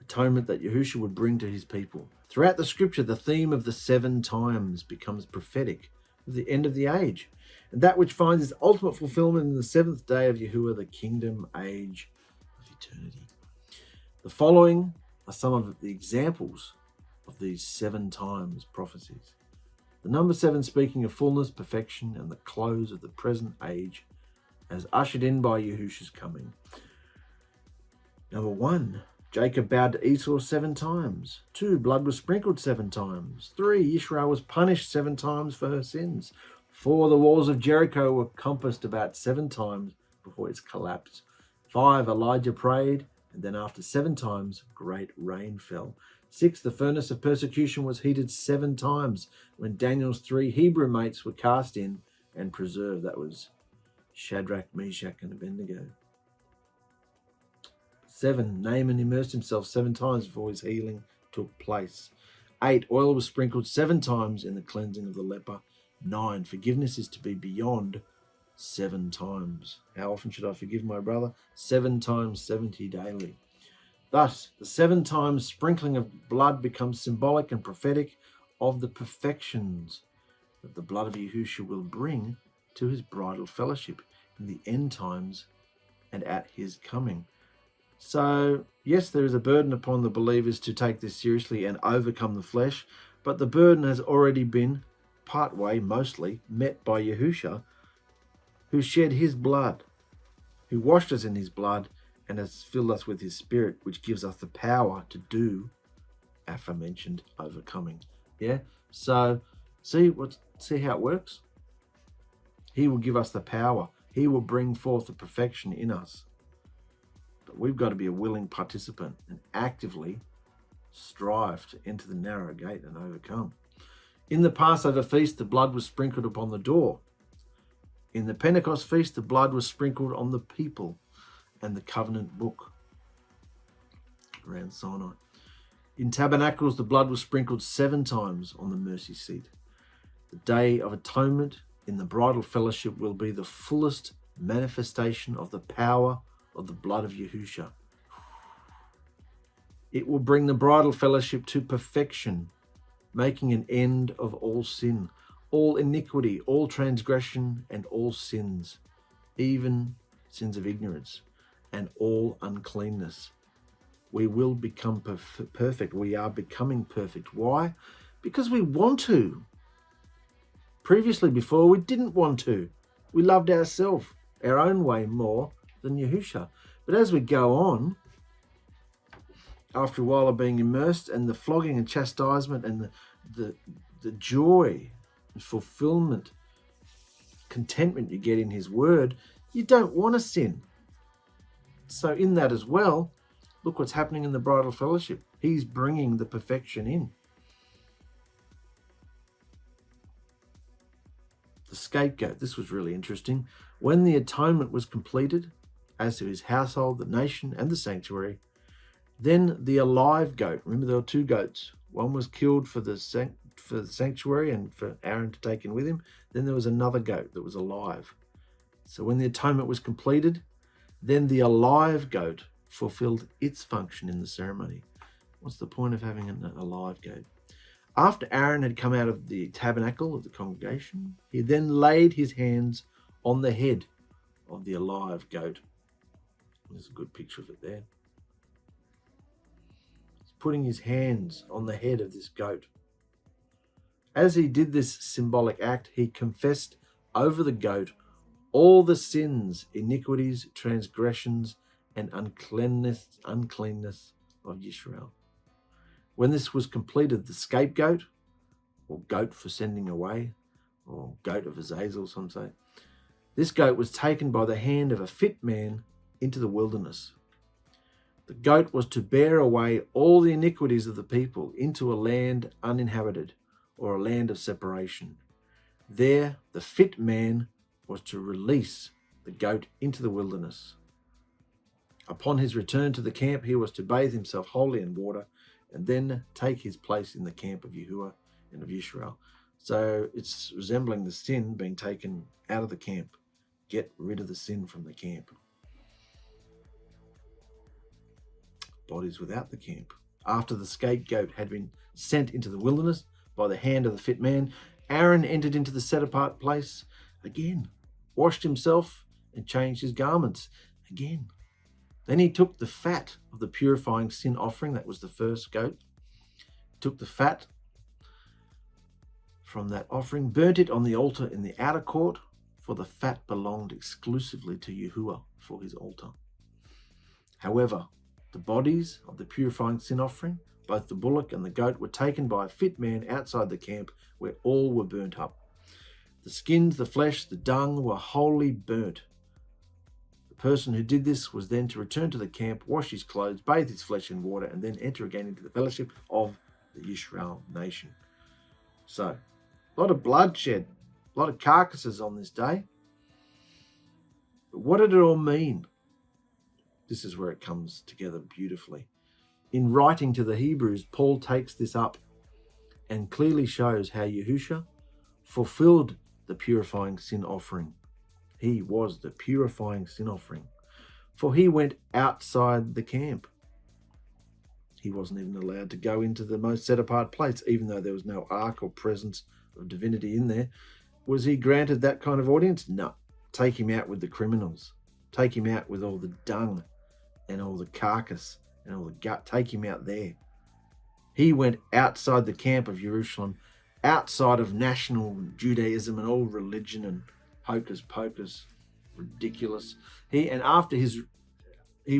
Atonement that Yahusha would bring to his people. Throughout the scripture, the theme of the 7 times becomes prophetic of the end of the age, and that which finds its ultimate fulfillment in the 7th day of Yahuah, the kingdom age of eternity. The following are some of the examples of these 7 times prophecies. The number 7 speaking of fullness, perfection, and the close of the present age as ushered in by Yahusha's coming. Number 1, Jacob bowed to Esau 7 times. 2, blood was sprinkled 7 times. 3, Israel was punished 7 times for her sins. 4, the walls of Jericho were compassed about 7 times before its collapse. 5, Elijah prayed, and then after 7 times, great rain fell. 6, the furnace of persecution was heated 7 times when Daniel's 3 Hebrew mates were cast in and preserved. That was Shadrach, Meshach, and Abednego. 7, Naaman immersed himself 7 times before his healing took place. 8, oil was sprinkled 7 times in the cleansing of the leper. 9, forgiveness is to be beyond 7 times. How often should I forgive my brother? 7 times 70 daily. Thus, the 7 times sprinkling of blood becomes symbolic and prophetic of the perfections that the blood of Yahusha will bring to his bridal fellowship in the end times and at his coming. So, yes, there is a burden upon the believers to take this seriously and overcome the flesh, but the burden has already been, part way mostly, met by Yahusha, who shed his blood, who washed us in his blood, and has filled us with his spirit, which gives us the power to do aforementioned overcoming. Yeah? So, see how it works? He will give us the power. He will bring forth the perfection in us. But we've got to be a willing participant and actively strive to enter the narrow gate and overcome. In the Passover feast, the blood was sprinkled upon the door. In the Pentecost feast, the blood was sprinkled on the people and the covenant book around Sinai. In tabernacles, the blood was sprinkled 7 times on the mercy seat. The Day of Atonement in the bridal fellowship will be the fullest manifestation of the power of the blood of Yahusha. It will bring the bridal fellowship to perfection, making an end of all sin, all iniquity, all transgression, and all sins, even sins of ignorance, and all uncleanness. We will become perfect. We are becoming perfect. Why? Because we want to. Previously, before, we didn't want to. We loved ourselves, our own way more than Yahusha. But as we go on, after a while of being immersed and the flogging and chastisement and the joy and fulfillment, contentment you get in his word, you don't want to sin. So in that as well, look what's happening in the bridal fellowship. He's bringing the perfection in. The scapegoat, this was really interesting. When the atonement was completed, as to his household, the nation, and the sanctuary, then the alive goat, remember there were two goats. One was killed for the sanctuary and for Aaron to take in with him. Then there was another goat that was alive. So when the atonement was completed, then the alive goat fulfilled its function in the ceremony. What's the point of having an alive goat? After Aaron had come out of the tabernacle of the congregation, he then laid his hands on the head of the alive goat. There's a good picture of it there. He's putting his hands on the head of this goat. As he did this symbolic act, he confessed over the goat all the sins, iniquities, transgressions, and uncleanness of Israel. When this was completed, the scapegoat, or goat for sending away, or goat of Azazel, some say, this goat was taken by the hand of a fit man into the wilderness. The goat was to bear away all the iniquities of the people into a land uninhabited, or a land of separation. There, the fit man was to release the goat into the wilderness. Upon his return to the camp, he was to bathe himself wholly in water and then take his place in the camp of Yahuah and of Israel. So it's resembling the sin being taken out of the camp. Get rid of the sin from the camp. Bodies without the camp. After the scapegoat had been sent into the wilderness by the hand of the fit man, Aaron entered into the set-apart place again, washed himself and changed his garments again. Then he took the fat of the purifying sin offering, that was the first goat, took the fat from that offering, burnt it on the altar in the outer court, for the fat belonged exclusively to Yahuah for his altar. However, the bodies of the purifying sin offering, both the bullock and the goat, were taken by a fit man outside the camp, where all were burnt up. The skins, the flesh, the dung were wholly burnt. The person who did this was then to return to the camp, wash his clothes, bathe his flesh in water, and then enter again into the fellowship of the Israel nation. So, a lot of bloodshed, a lot of carcasses on this day. But what did it all mean? This is where it comes together beautifully. In writing to the Hebrews, Paul takes this up and clearly shows how Yahusha fulfilled the purifying sin offering. He was the purifying sin offering, for he went outside the camp. He wasn't even allowed to go into the most set-apart place, even though there was no ark or presence of divinity in there. Was he granted that kind of audience? No. Take him out with the criminals. Take him out with all the dung and all the carcass and all the gut. Take him out there. He went outside the camp of Jerusalem, outside of national Judaism and all religion and hocus pocus, ridiculous. He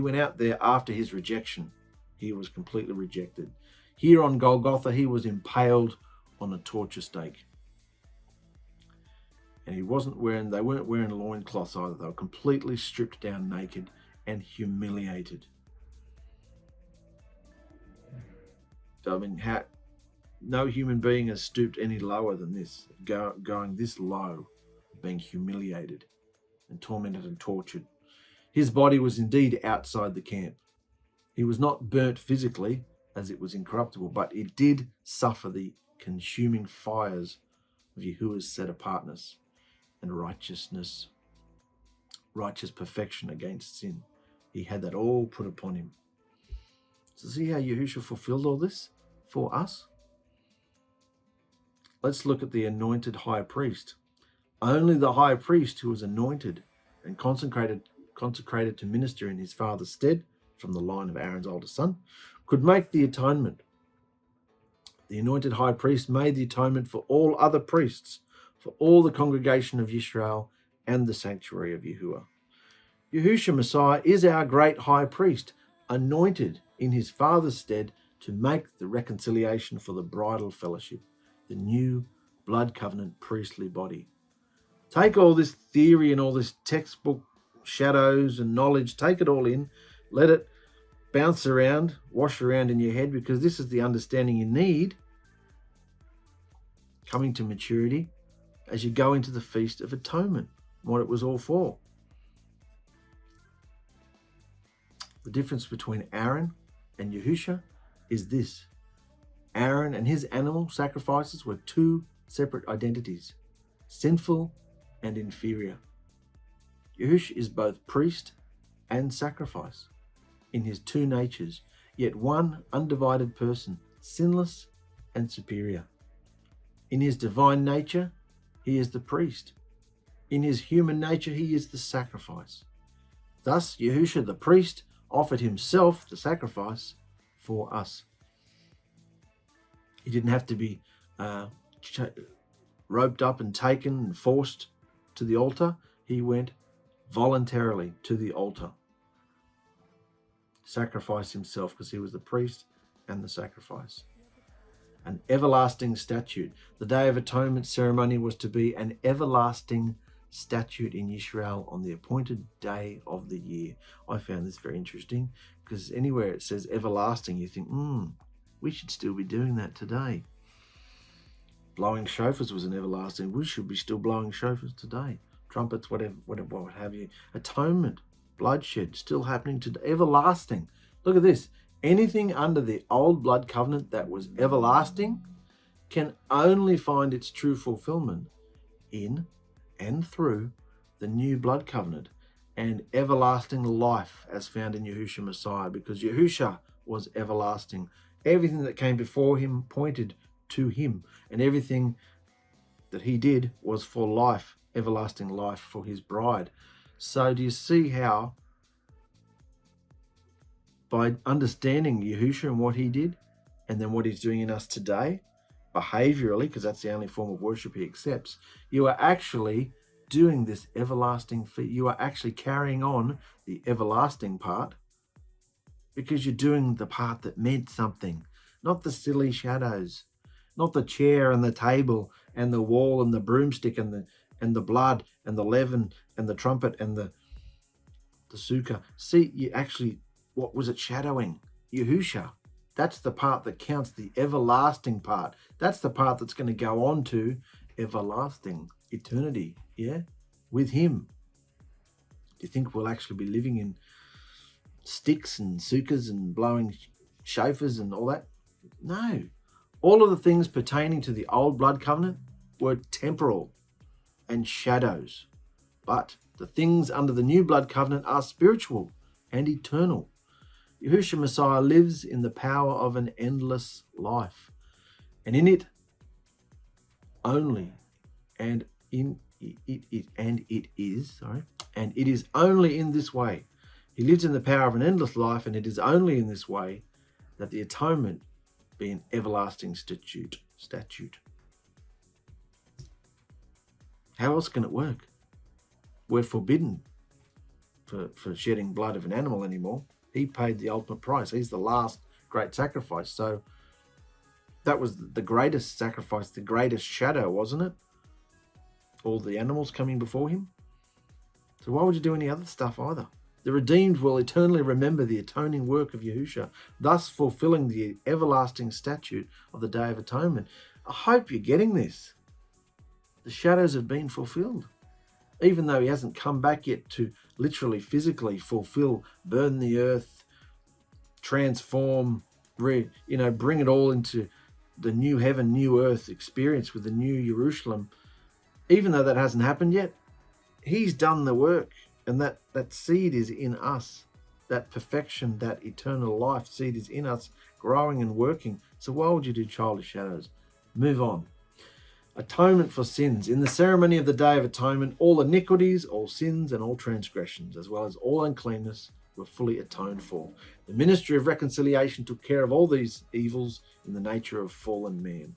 went out there after his rejection. He was completely rejected. Here on Golgotha, he was impaled on a torture stake. And they weren't wearing loincloths either. They were completely stripped down naked and humiliated. I mean, no human being has stooped any lower than this, going this low, being humiliated and tormented and tortured. His body was indeed outside the camp. He was not burnt physically, as it was incorruptible, but it did suffer the consuming fires of Yahuwah's set-apartness and righteous perfection against sin. He had that all put upon him. So see how Yahusha fulfilled all this for us? Let's look at the anointed high priest. Only the high priest who was anointed and consecrated to minister in his father's stead, from the line of Aaron's oldest son, could make the atonement The anointed high priest made the atonement for all other priests, for all the congregation of Yisrael and the sanctuary of Yahuah. Yahusha Messiah is our great high priest, anointed in his Father's stead to make the reconciliation for the bridal fellowship, the new blood covenant priestly body. Take all this theory and all this textbook shadows and knowledge, take it all in, let it bounce around, wash around in your head, because this is the understanding you need coming to maturity as you go into the Feast of Atonement, what it was all for. The difference between Aaron and Yahusha is this. Aaron and his animal sacrifices were two separate identities, sinful and inferior. Yahusha is both priest and sacrifice in his two natures, yet one undivided person, sinless and superior. In his divine nature, he is the priest. In his human nature, he is the sacrifice. Thus, Yahusha the priest offered himself, the sacrifice, for us. He didn't have to be roped up and taken and forced to the altar. He went voluntarily to the altar, sacrificed himself because he was the priest and the sacrifice. An everlasting statute. The Day of Atonement ceremony was to be an everlasting statute in Israel on the appointed day of the year. I found this very interesting because anywhere it says everlasting, you think, we should still be doing that today. Blowing shofars was an everlasting. We should be still blowing shofars today. Trumpets, whatever, what have you. Atonement, bloodshed, still happening today. Everlasting. Look at this. Anything under the old blood covenant that was everlasting can only find its true fulfillment in and through the new blood covenant and everlasting life as found in Yahusha Messiah, because Yahusha was everlasting. Everything that came before him pointed to him, and everything that he did was for life, everlasting life for his bride. So do you see how by understanding Yahusha and what he did, and then what he's doing in us today, behaviorally, because that's the only form of worship he accepts, you are actually doing this everlasting feat. You are actually carrying on the everlasting part because you're doing the part that meant something, not the silly shadows, not the chair and the table and the wall and the broomstick and the blood and the leaven and the trumpet and the sukkah. See, you actually, what was it shadowing? Yahusha. That's the part that counts, the everlasting part. That's the part that's going to go on to everlasting eternity, yeah, with him. Do you think we'll actually be living in sticks and sukkahs and blowing shofars and all that? No. All of the things pertaining to the old blood covenant were temporal and shadows. But the things under the new blood covenant are spiritual and eternal. Yahusha Messiah lives in the power of an endless life, and in it only, and it is only in this way. He lives in the power of an endless life, and it is only in this way that the atonement be an everlasting statute. How else can it work? We're forbidden for shedding blood of an animal anymore. He paid the ultimate price. He's the last great sacrifice. So that was the greatest sacrifice, the greatest shadow, wasn't it? All the animals coming before him. So why would you do any other stuff either? The redeemed will eternally remember the atoning work of Yahusha, thus fulfilling the everlasting statute of the Day of Atonement. I hope you're getting this. The shadows have been fulfilled. Even though he hasn't come back yet to literally, physically fulfill, burn the earth, transform, bring it all into the new heaven, new earth experience with the new Jerusalem. Even though that hasn't happened yet, he's done the work, and that seed is in us. That perfection, that eternal life seed is in us, growing and working. So why would you do childish shadows? Move on. Atonement for sins. In the ceremony of the Day of Atonement, all iniquities, all sins, and all transgressions, as well as all uncleanness, were fully atoned for. The ministry of reconciliation took care of all these evils in the nature of fallen man.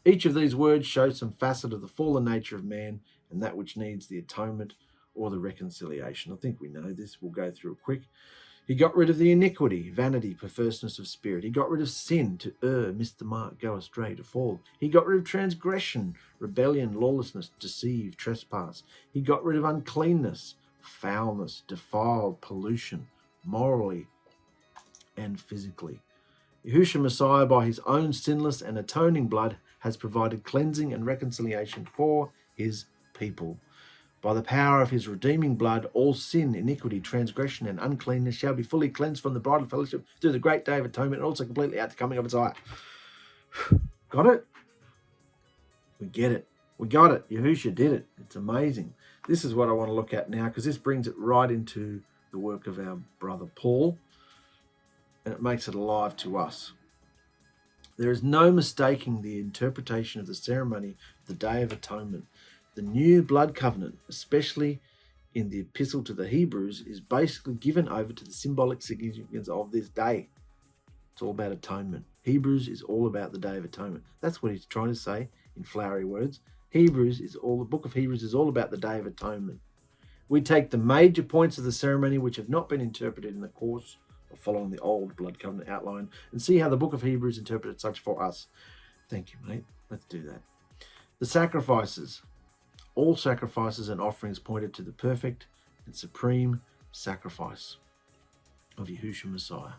Each of these words shows some facet of the fallen nature of man and that which needs the atonement or the reconciliation. I think we know this. We'll go through it quick. He got rid of the iniquity, vanity, perverseness of spirit. He got rid of sin, to err, miss the mark, go astray, to fall. He got rid of transgression, rebellion, lawlessness, deceive, trespass. He got rid of uncleanness, foulness, defiled, pollution, morally and physically. Yahushua Messiah, by his own sinless and atoning blood, has provided cleansing and reconciliation for his people. By the power of his redeeming blood, all sin, iniquity, transgression, and uncleanness shall be fully cleansed from the bridal fellowship through the great day of atonement, and also completely at the coming of Messiah. Got it? We get it. We got it. Yahusha did it. It's amazing. This is what I want to look at now, because this brings it right into the work of our brother Paul, and it makes it alive to us. There is no mistaking the interpretation of the ceremony of the Day of Atonement. The new blood covenant, especially in the epistle to the Hebrews, is basically given over to the symbolic significance of this day. It's all about atonement. Hebrews is all about the Day of Atonement. That's what he's trying to say in flowery words. The book of Hebrews is all about the Day of Atonement. We take the major points of the ceremony which have not been interpreted in the course of following the old blood covenant outline and see how the book of Hebrews interpreted such for us. Thank you, mate. Let's do that. The sacrifices. All sacrifices and offerings pointed to the perfect and supreme sacrifice of Yahushua Messiah.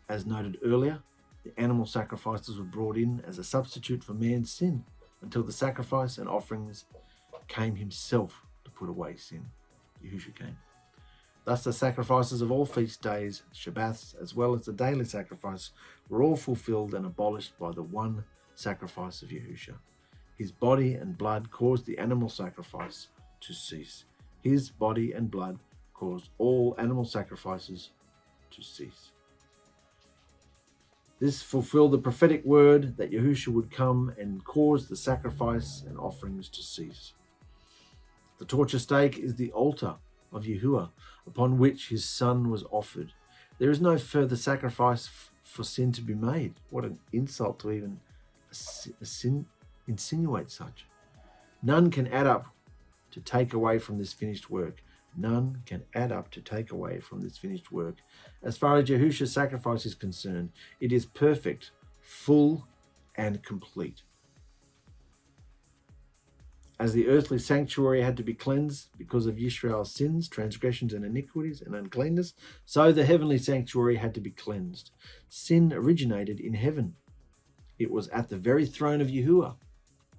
As noted earlier, the animal sacrifices were brought in as a substitute for man's sin until the sacrifice and offerings came himself to put away sin. Yahushua came. Thus the sacrifices of all feast days, Shabbats, as well as the daily sacrifice, were all fulfilled and abolished by the one sacrifice of Yahusha. His body and blood caused the animal sacrifice to cease. His body and blood caused all animal sacrifices to cease. This fulfilled the prophetic word that Yahusha would come and cause the sacrifice and offerings to cease. The torture stake is the altar of Yahuah upon which his son was offered. There is no further sacrifice for sin to be made. What an insult to even insinuate such. None can add up to take away from this finished work. None can add up to take away from this finished work. As far as Yahusha's sacrifice is concerned, it is perfect, full, and complete. As the earthly sanctuary had to be cleansed because of Yisrael's sins, transgressions, and iniquities and uncleanness, so the heavenly sanctuary had to be cleansed. Sin originated in heaven. It was at the very throne of Yahuah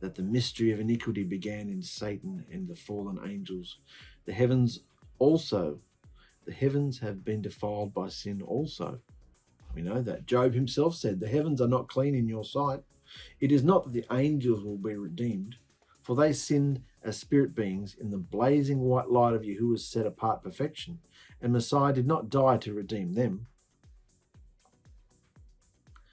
that the mystery of iniquity began in Satan and the fallen angels. The heavens have been defiled by sin also. We know that. Job himself said, "The heavens are not clean in your sight." It is not that the angels will be redeemed, for they sinned as spirit beings in the blazing white light of Yahuwah's set-apart perfection, and Messiah did not die to redeem them.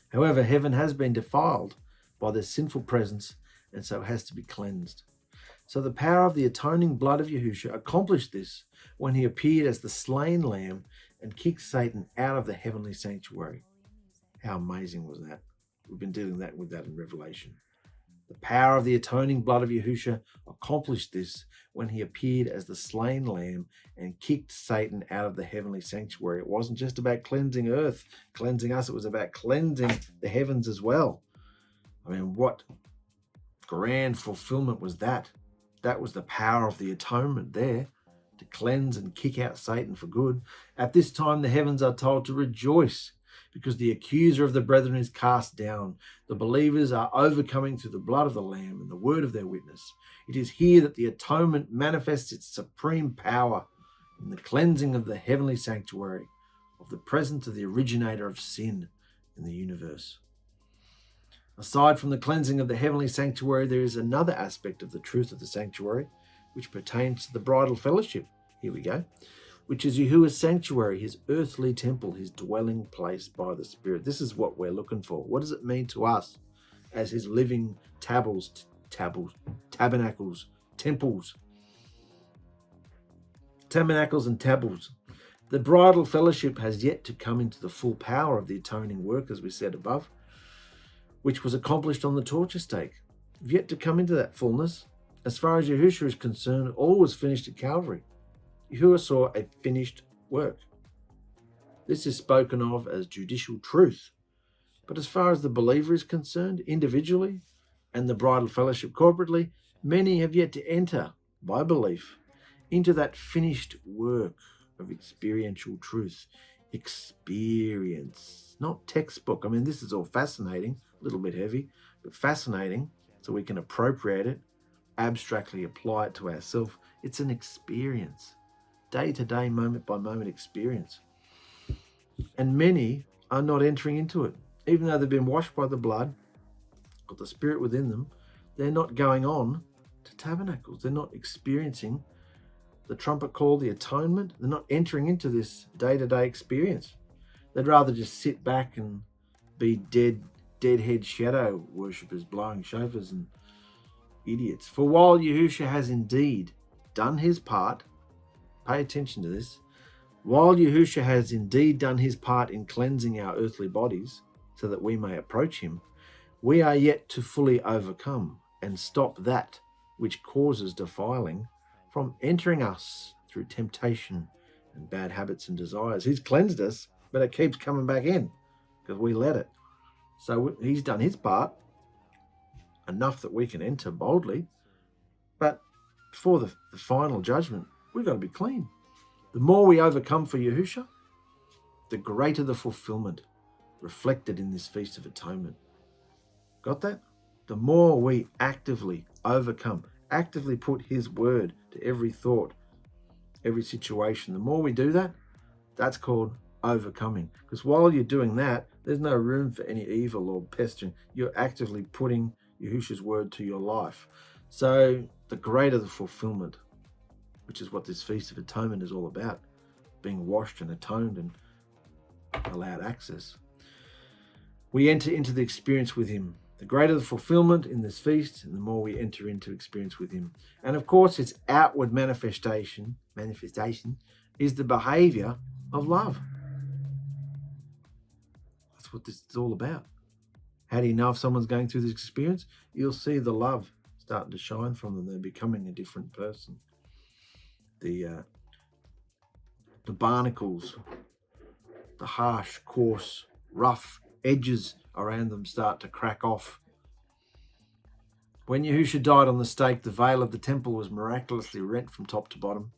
However, heaven has been defiled by their sinful presence, and so has to be cleansed. So the power of the atoning blood of Yahusha accomplished this when he appeared as the slain lamb and kicked Satan out of the heavenly sanctuary. How amazing was that? We've been dealing with that in Revelation. The power of the atoning blood of Yahusha accomplished this when he appeared as the slain lamb and kicked Satan out of the heavenly sanctuary. It wasn't just about cleansing earth, cleansing us. It was about cleansing the heavens as well. I mean, what grand fulfillment was that? That was the power of the atonement there, to cleanse and kick out Satan for good. At this time, the heavens are told to rejoice because the accuser of the brethren is cast down. The believers are overcoming through the blood of the Lamb and the word of their witness. It is here that the atonement manifests its supreme power in the cleansing of the heavenly sanctuary, of the presence of the originator of sin in the universe. Aside from the cleansing of the heavenly sanctuary, there is another aspect of the truth of the sanctuary, which pertains to the bridal fellowship. Here we go. Which is Yahuwah's sanctuary, his earthly temple, his dwelling place by the Spirit. This is what we're looking for. What does it mean to us as his living tabernacles, temples? Tabernacles and tables. The bridal fellowship has yet to come into the full power of the atoning work, as we said above, which was accomplished on the torture stake. We've yet to come into that fullness. As far as Yahusha is concerned, all was finished at Calvary. Yahuah saw a finished work. This is spoken of as judicial truth. But as far as the believer is concerned, individually, and the bridal fellowship corporately, many have yet to enter, by belief, into that finished work of experiential truth. Experience, not textbook. I mean, this is all fascinating, a little bit heavy, but fascinating, so we can appropriate it, abstractly apply it to ourselves. It's an experience, day-to-day, moment-by-moment experience. And many are not entering into it. Even though they've been washed by the blood, got the Spirit within them, they're not going on to tabernacles. They're not experiencing the trumpet call, the atonement. They're not entering into this day-to-day experience. They'd rather just sit back and be deadhead shadow worshippers, blowing shofars and idiots. For while Yahusha has indeed done his part, pay attention to this, while Yahusha has indeed done his part in cleansing our earthly bodies so that we may approach him, we are yet to fully overcome and stop that which causes defiling from entering us through temptation and bad habits and desires. He's cleansed us, but it keeps coming back in because we let it. So he's done his part, enough that we can enter boldly, but before the final judgment, we've got to be clean. The more we overcome for Yahusha, the greater the fulfillment reflected in this Feast of Atonement. Got that? The more we actively overcome, actively put his word to every thought, every situation, the more we do that, that's called overcoming. Because while you're doing that, there's no room for any evil or pestering. You're actively putting Yahusha's word to your life. So the greater the fulfillment, which is what this Feast of Atonement is all about, being washed and atoned and allowed access. We enter into the experience with him. The greater the fulfillment in this feast, and the more we enter into experience with him. And of course, its outward manifestation is the behavior of love. That's what this is all about. How do you know if someone's going through this experience? You'll see the love starting to shine from them. They're becoming a different person. The barnacles, the harsh, coarse, rough edges around them start to crack off. When Yahusha died on the stake, the veil of the temple was miraculously rent from top to bottom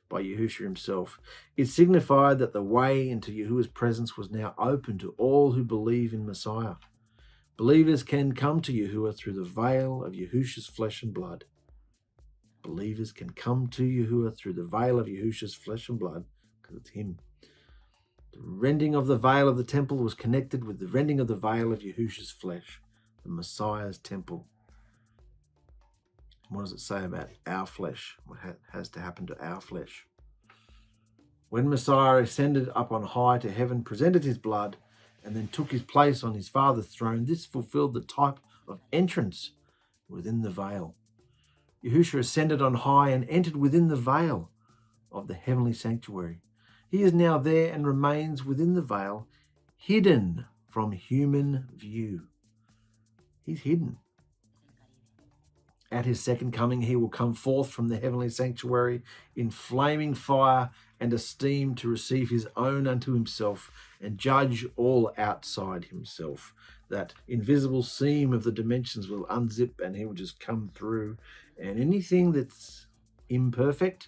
by Yahusha himself. It signified that the way into Yahuwah's presence was now open to all who believe in Messiah. Believers can come to Yahuwah through the veil of Yahusha's flesh and blood. Believers can come to Yahuwah through the veil of Yahusha's flesh and blood, because it's him. The rending of the veil of the temple was connected with the rending of the veil of Yahusha's flesh, the Messiah's temple. What does it say about our flesh? What has to happen to our flesh? When Messiah ascended up on high to heaven, presented his blood, and then took his place on his Father's throne, this fulfilled the type of entrance within the veil. Yahusha ascended on high and entered within the veil of the heavenly sanctuary. He is now there and remains within the veil, hidden from human view. He's hidden. At his second coming, he will come forth from the heavenly sanctuary in flaming fire and a steam to receive his own unto himself and judge all outside himself. That invisible seam of the dimensions will unzip and he will just come through. And anything that's imperfect,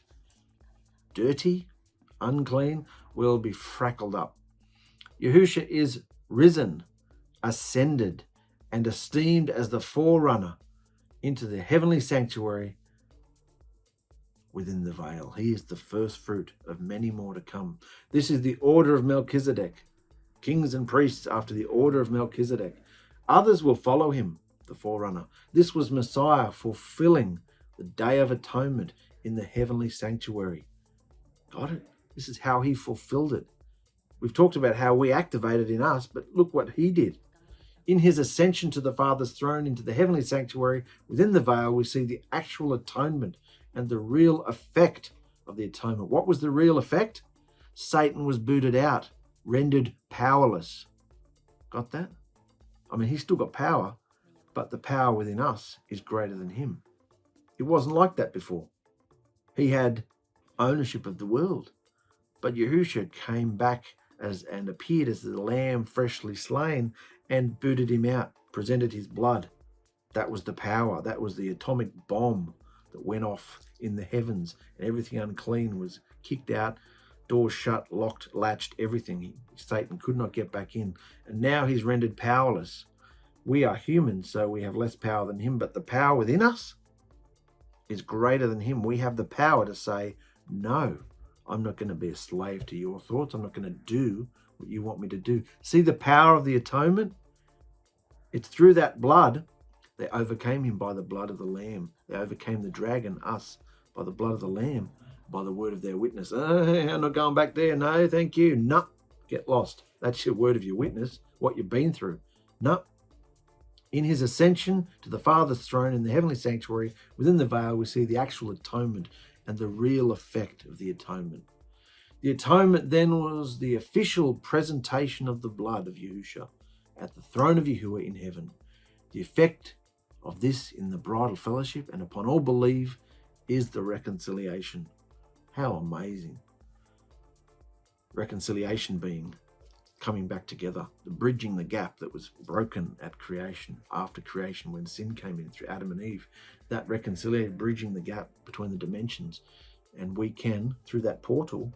dirty, unclean, will be frackled up. Yahusha is risen, ascended, and esteemed as the forerunner into the heavenly sanctuary within the veil. He is the first fruit of many more to come. This is the order of Melchizedek, kings and priests after the order of Melchizedek. Others will follow him, the forerunner. This was Messiah fulfilling the Day of Atonement in the heavenly sanctuary. Got it? This is how he fulfilled it. We've talked about how we activated in us, but look what he did. In his ascension to the Father's throne into the heavenly sanctuary within the veil, we see the actual atonement and the real effect of the atonement. What was the real effect? Satan was booted out, rendered powerless. Got that? I mean, he's still got power, but the power within us is greater than him. It wasn't like that before. He had ownership of the world, but Yahusha came back and appeared as the lamb freshly slain and booted him out, presented his blood. That was the power. That was the atomic bomb that went off in the heavens, and everything unclean was kicked out, doors shut, locked, latched, everything. Satan could not get back in. And now he's rendered powerless. We are human, so we have less power than him, but the power within us is greater than him. We have the power to say, no, I'm not going to be a slave to your thoughts. I'm not going to do what you want me to do. See the power of the atonement? It's through that blood. They overcame him by the blood of the Lamb. They overcame the dragon, us, by the blood of the Lamb, by the word of their witness. I'm not going back there. No, thank you. No, get lost. That's your word of your witness, what you've been through. No. In his ascension to the Father's throne in the heavenly sanctuary, within the veil, we see the actual atonement and the real effect of the atonement. The atonement then was the official presentation of the blood of Yahusha at the throne of Yahuah in heaven. The effect of this in the bridal fellowship and upon all believe is the reconciliation. How amazing. Reconciliation being coming back together, the bridging the gap that was broken at creation, after creation when sin came in through Adam and Eve, that reconciliation, bridging the gap between the dimensions. And we can, through that portal,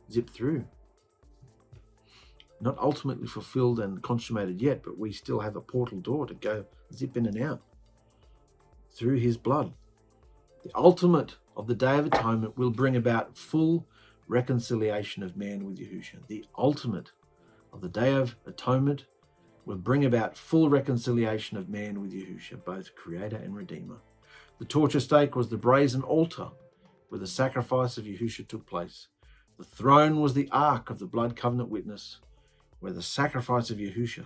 zip through. Not ultimately fulfilled and consummated yet, but we still have a portal door to go zip in and out through his blood. The ultimate of the Day of Atonement will bring about full reconciliation of man with Yahusha. The ultimate of the Day of Atonement will bring about full reconciliation of man with Yahusha, both Creator and Redeemer. The torture stake was the brazen altar where the sacrifice of Yahusha took place. The throne was the ark of the blood covenant witness, where the sacrifice of Yahusha,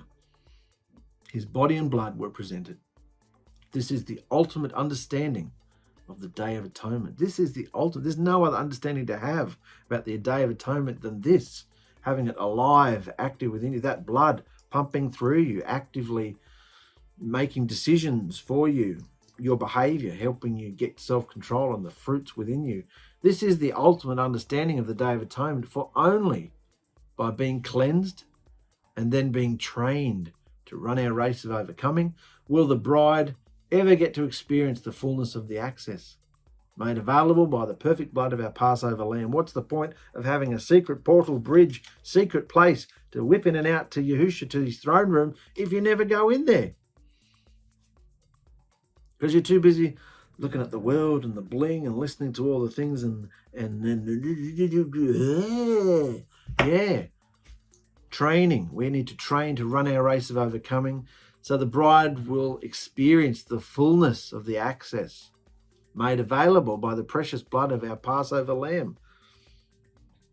his body and blood, were presented. This is the ultimate understanding of the Day of Atonement. This is the ultimate. There's no other understanding to have about the Day of Atonement than this, having it alive, active within you, that blood pumping through you, actively making decisions for you, your behavior, helping you get self-control and the fruits within you. This is the ultimate understanding of the Day of Atonement, for only by being cleansed and then being trained to run our race of overcoming will the bride ever get to experience the fullness of the access made available by the perfect blood of our Passover lamb. What's the point of having a secret portal, bridge, secret place to whip in and out to Yahusha, to his throne room, if you never go in there? Because you're too busy looking at the world and the bling and listening to all the things and training. We need to train to run our race of overcoming, so the bride will experience the fullness of the access made available by the precious blood of our Passover lamb.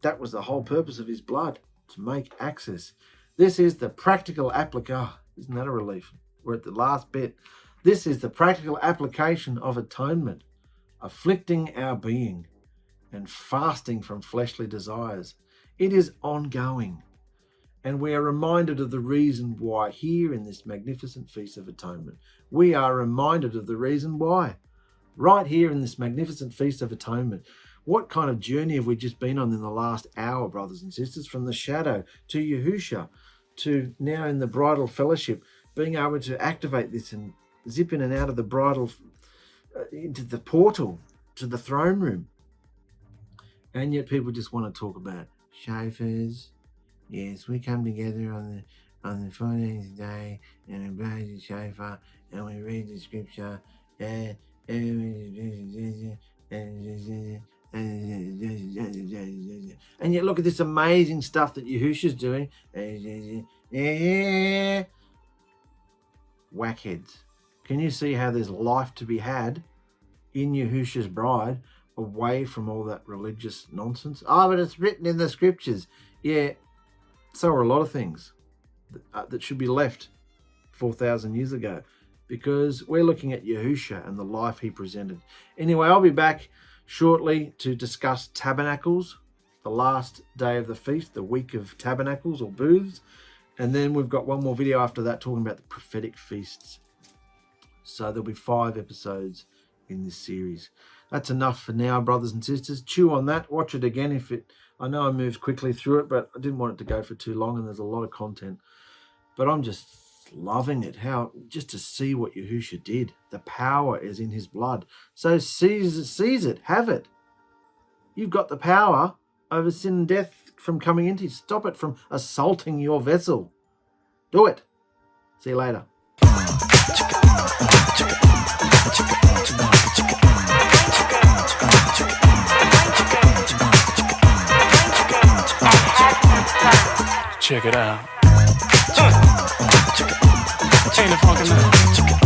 That was the whole purpose of his blood, to make access. This is the practical application. Isn't that a relief? We're at the last bit. This is the practical application of atonement, afflicting our being and fasting from fleshly desires. It is ongoing. And we are reminded of the reason why here in this magnificent Feast of Atonement. We are reminded of the reason why. Right here in this magnificent Feast of Atonement. What kind of journey have we just been on in the last hour, brothers and sisters? From the shadow to Yahusha, to now in the bridal fellowship, being able to activate this and zip in and out of the bridal, into the portal, to the throne room. And yet people just want to talk about shofars. Yes, we come together on the 14th day and we blow the shofar and we read the scripture. And yet look at this amazing stuff that Yahusha's doing. Whackheads. Can you see how there's life to be had in Yahusha's bride, away from all that religious nonsense? Oh, but it's written in the scriptures. Yeah. So are a lot of things that should be left 4,000 years ago, because we're looking at Yahusha and the life he presented. Anyway, I'll be back shortly to discuss tabernacles the last day of the feast, the week of tabernacles or booths. And then we've got one more video after that talking about the prophetic feasts. So there'll be 5 episodes in this series. That's enough for now, brothers and sisters. Chew on that. Watch it again if it... I know I moved quickly through it, but I didn't want it to go for too long, and there's a lot of content. But I'm just loving it, how just to see what Yahusha did. The power is in his blood. So seize it, have it. You've got the power over sin and death from coming into you. Stop it from assaulting your vessel. Do it. See you later. Check it out. Ain't it funky, man?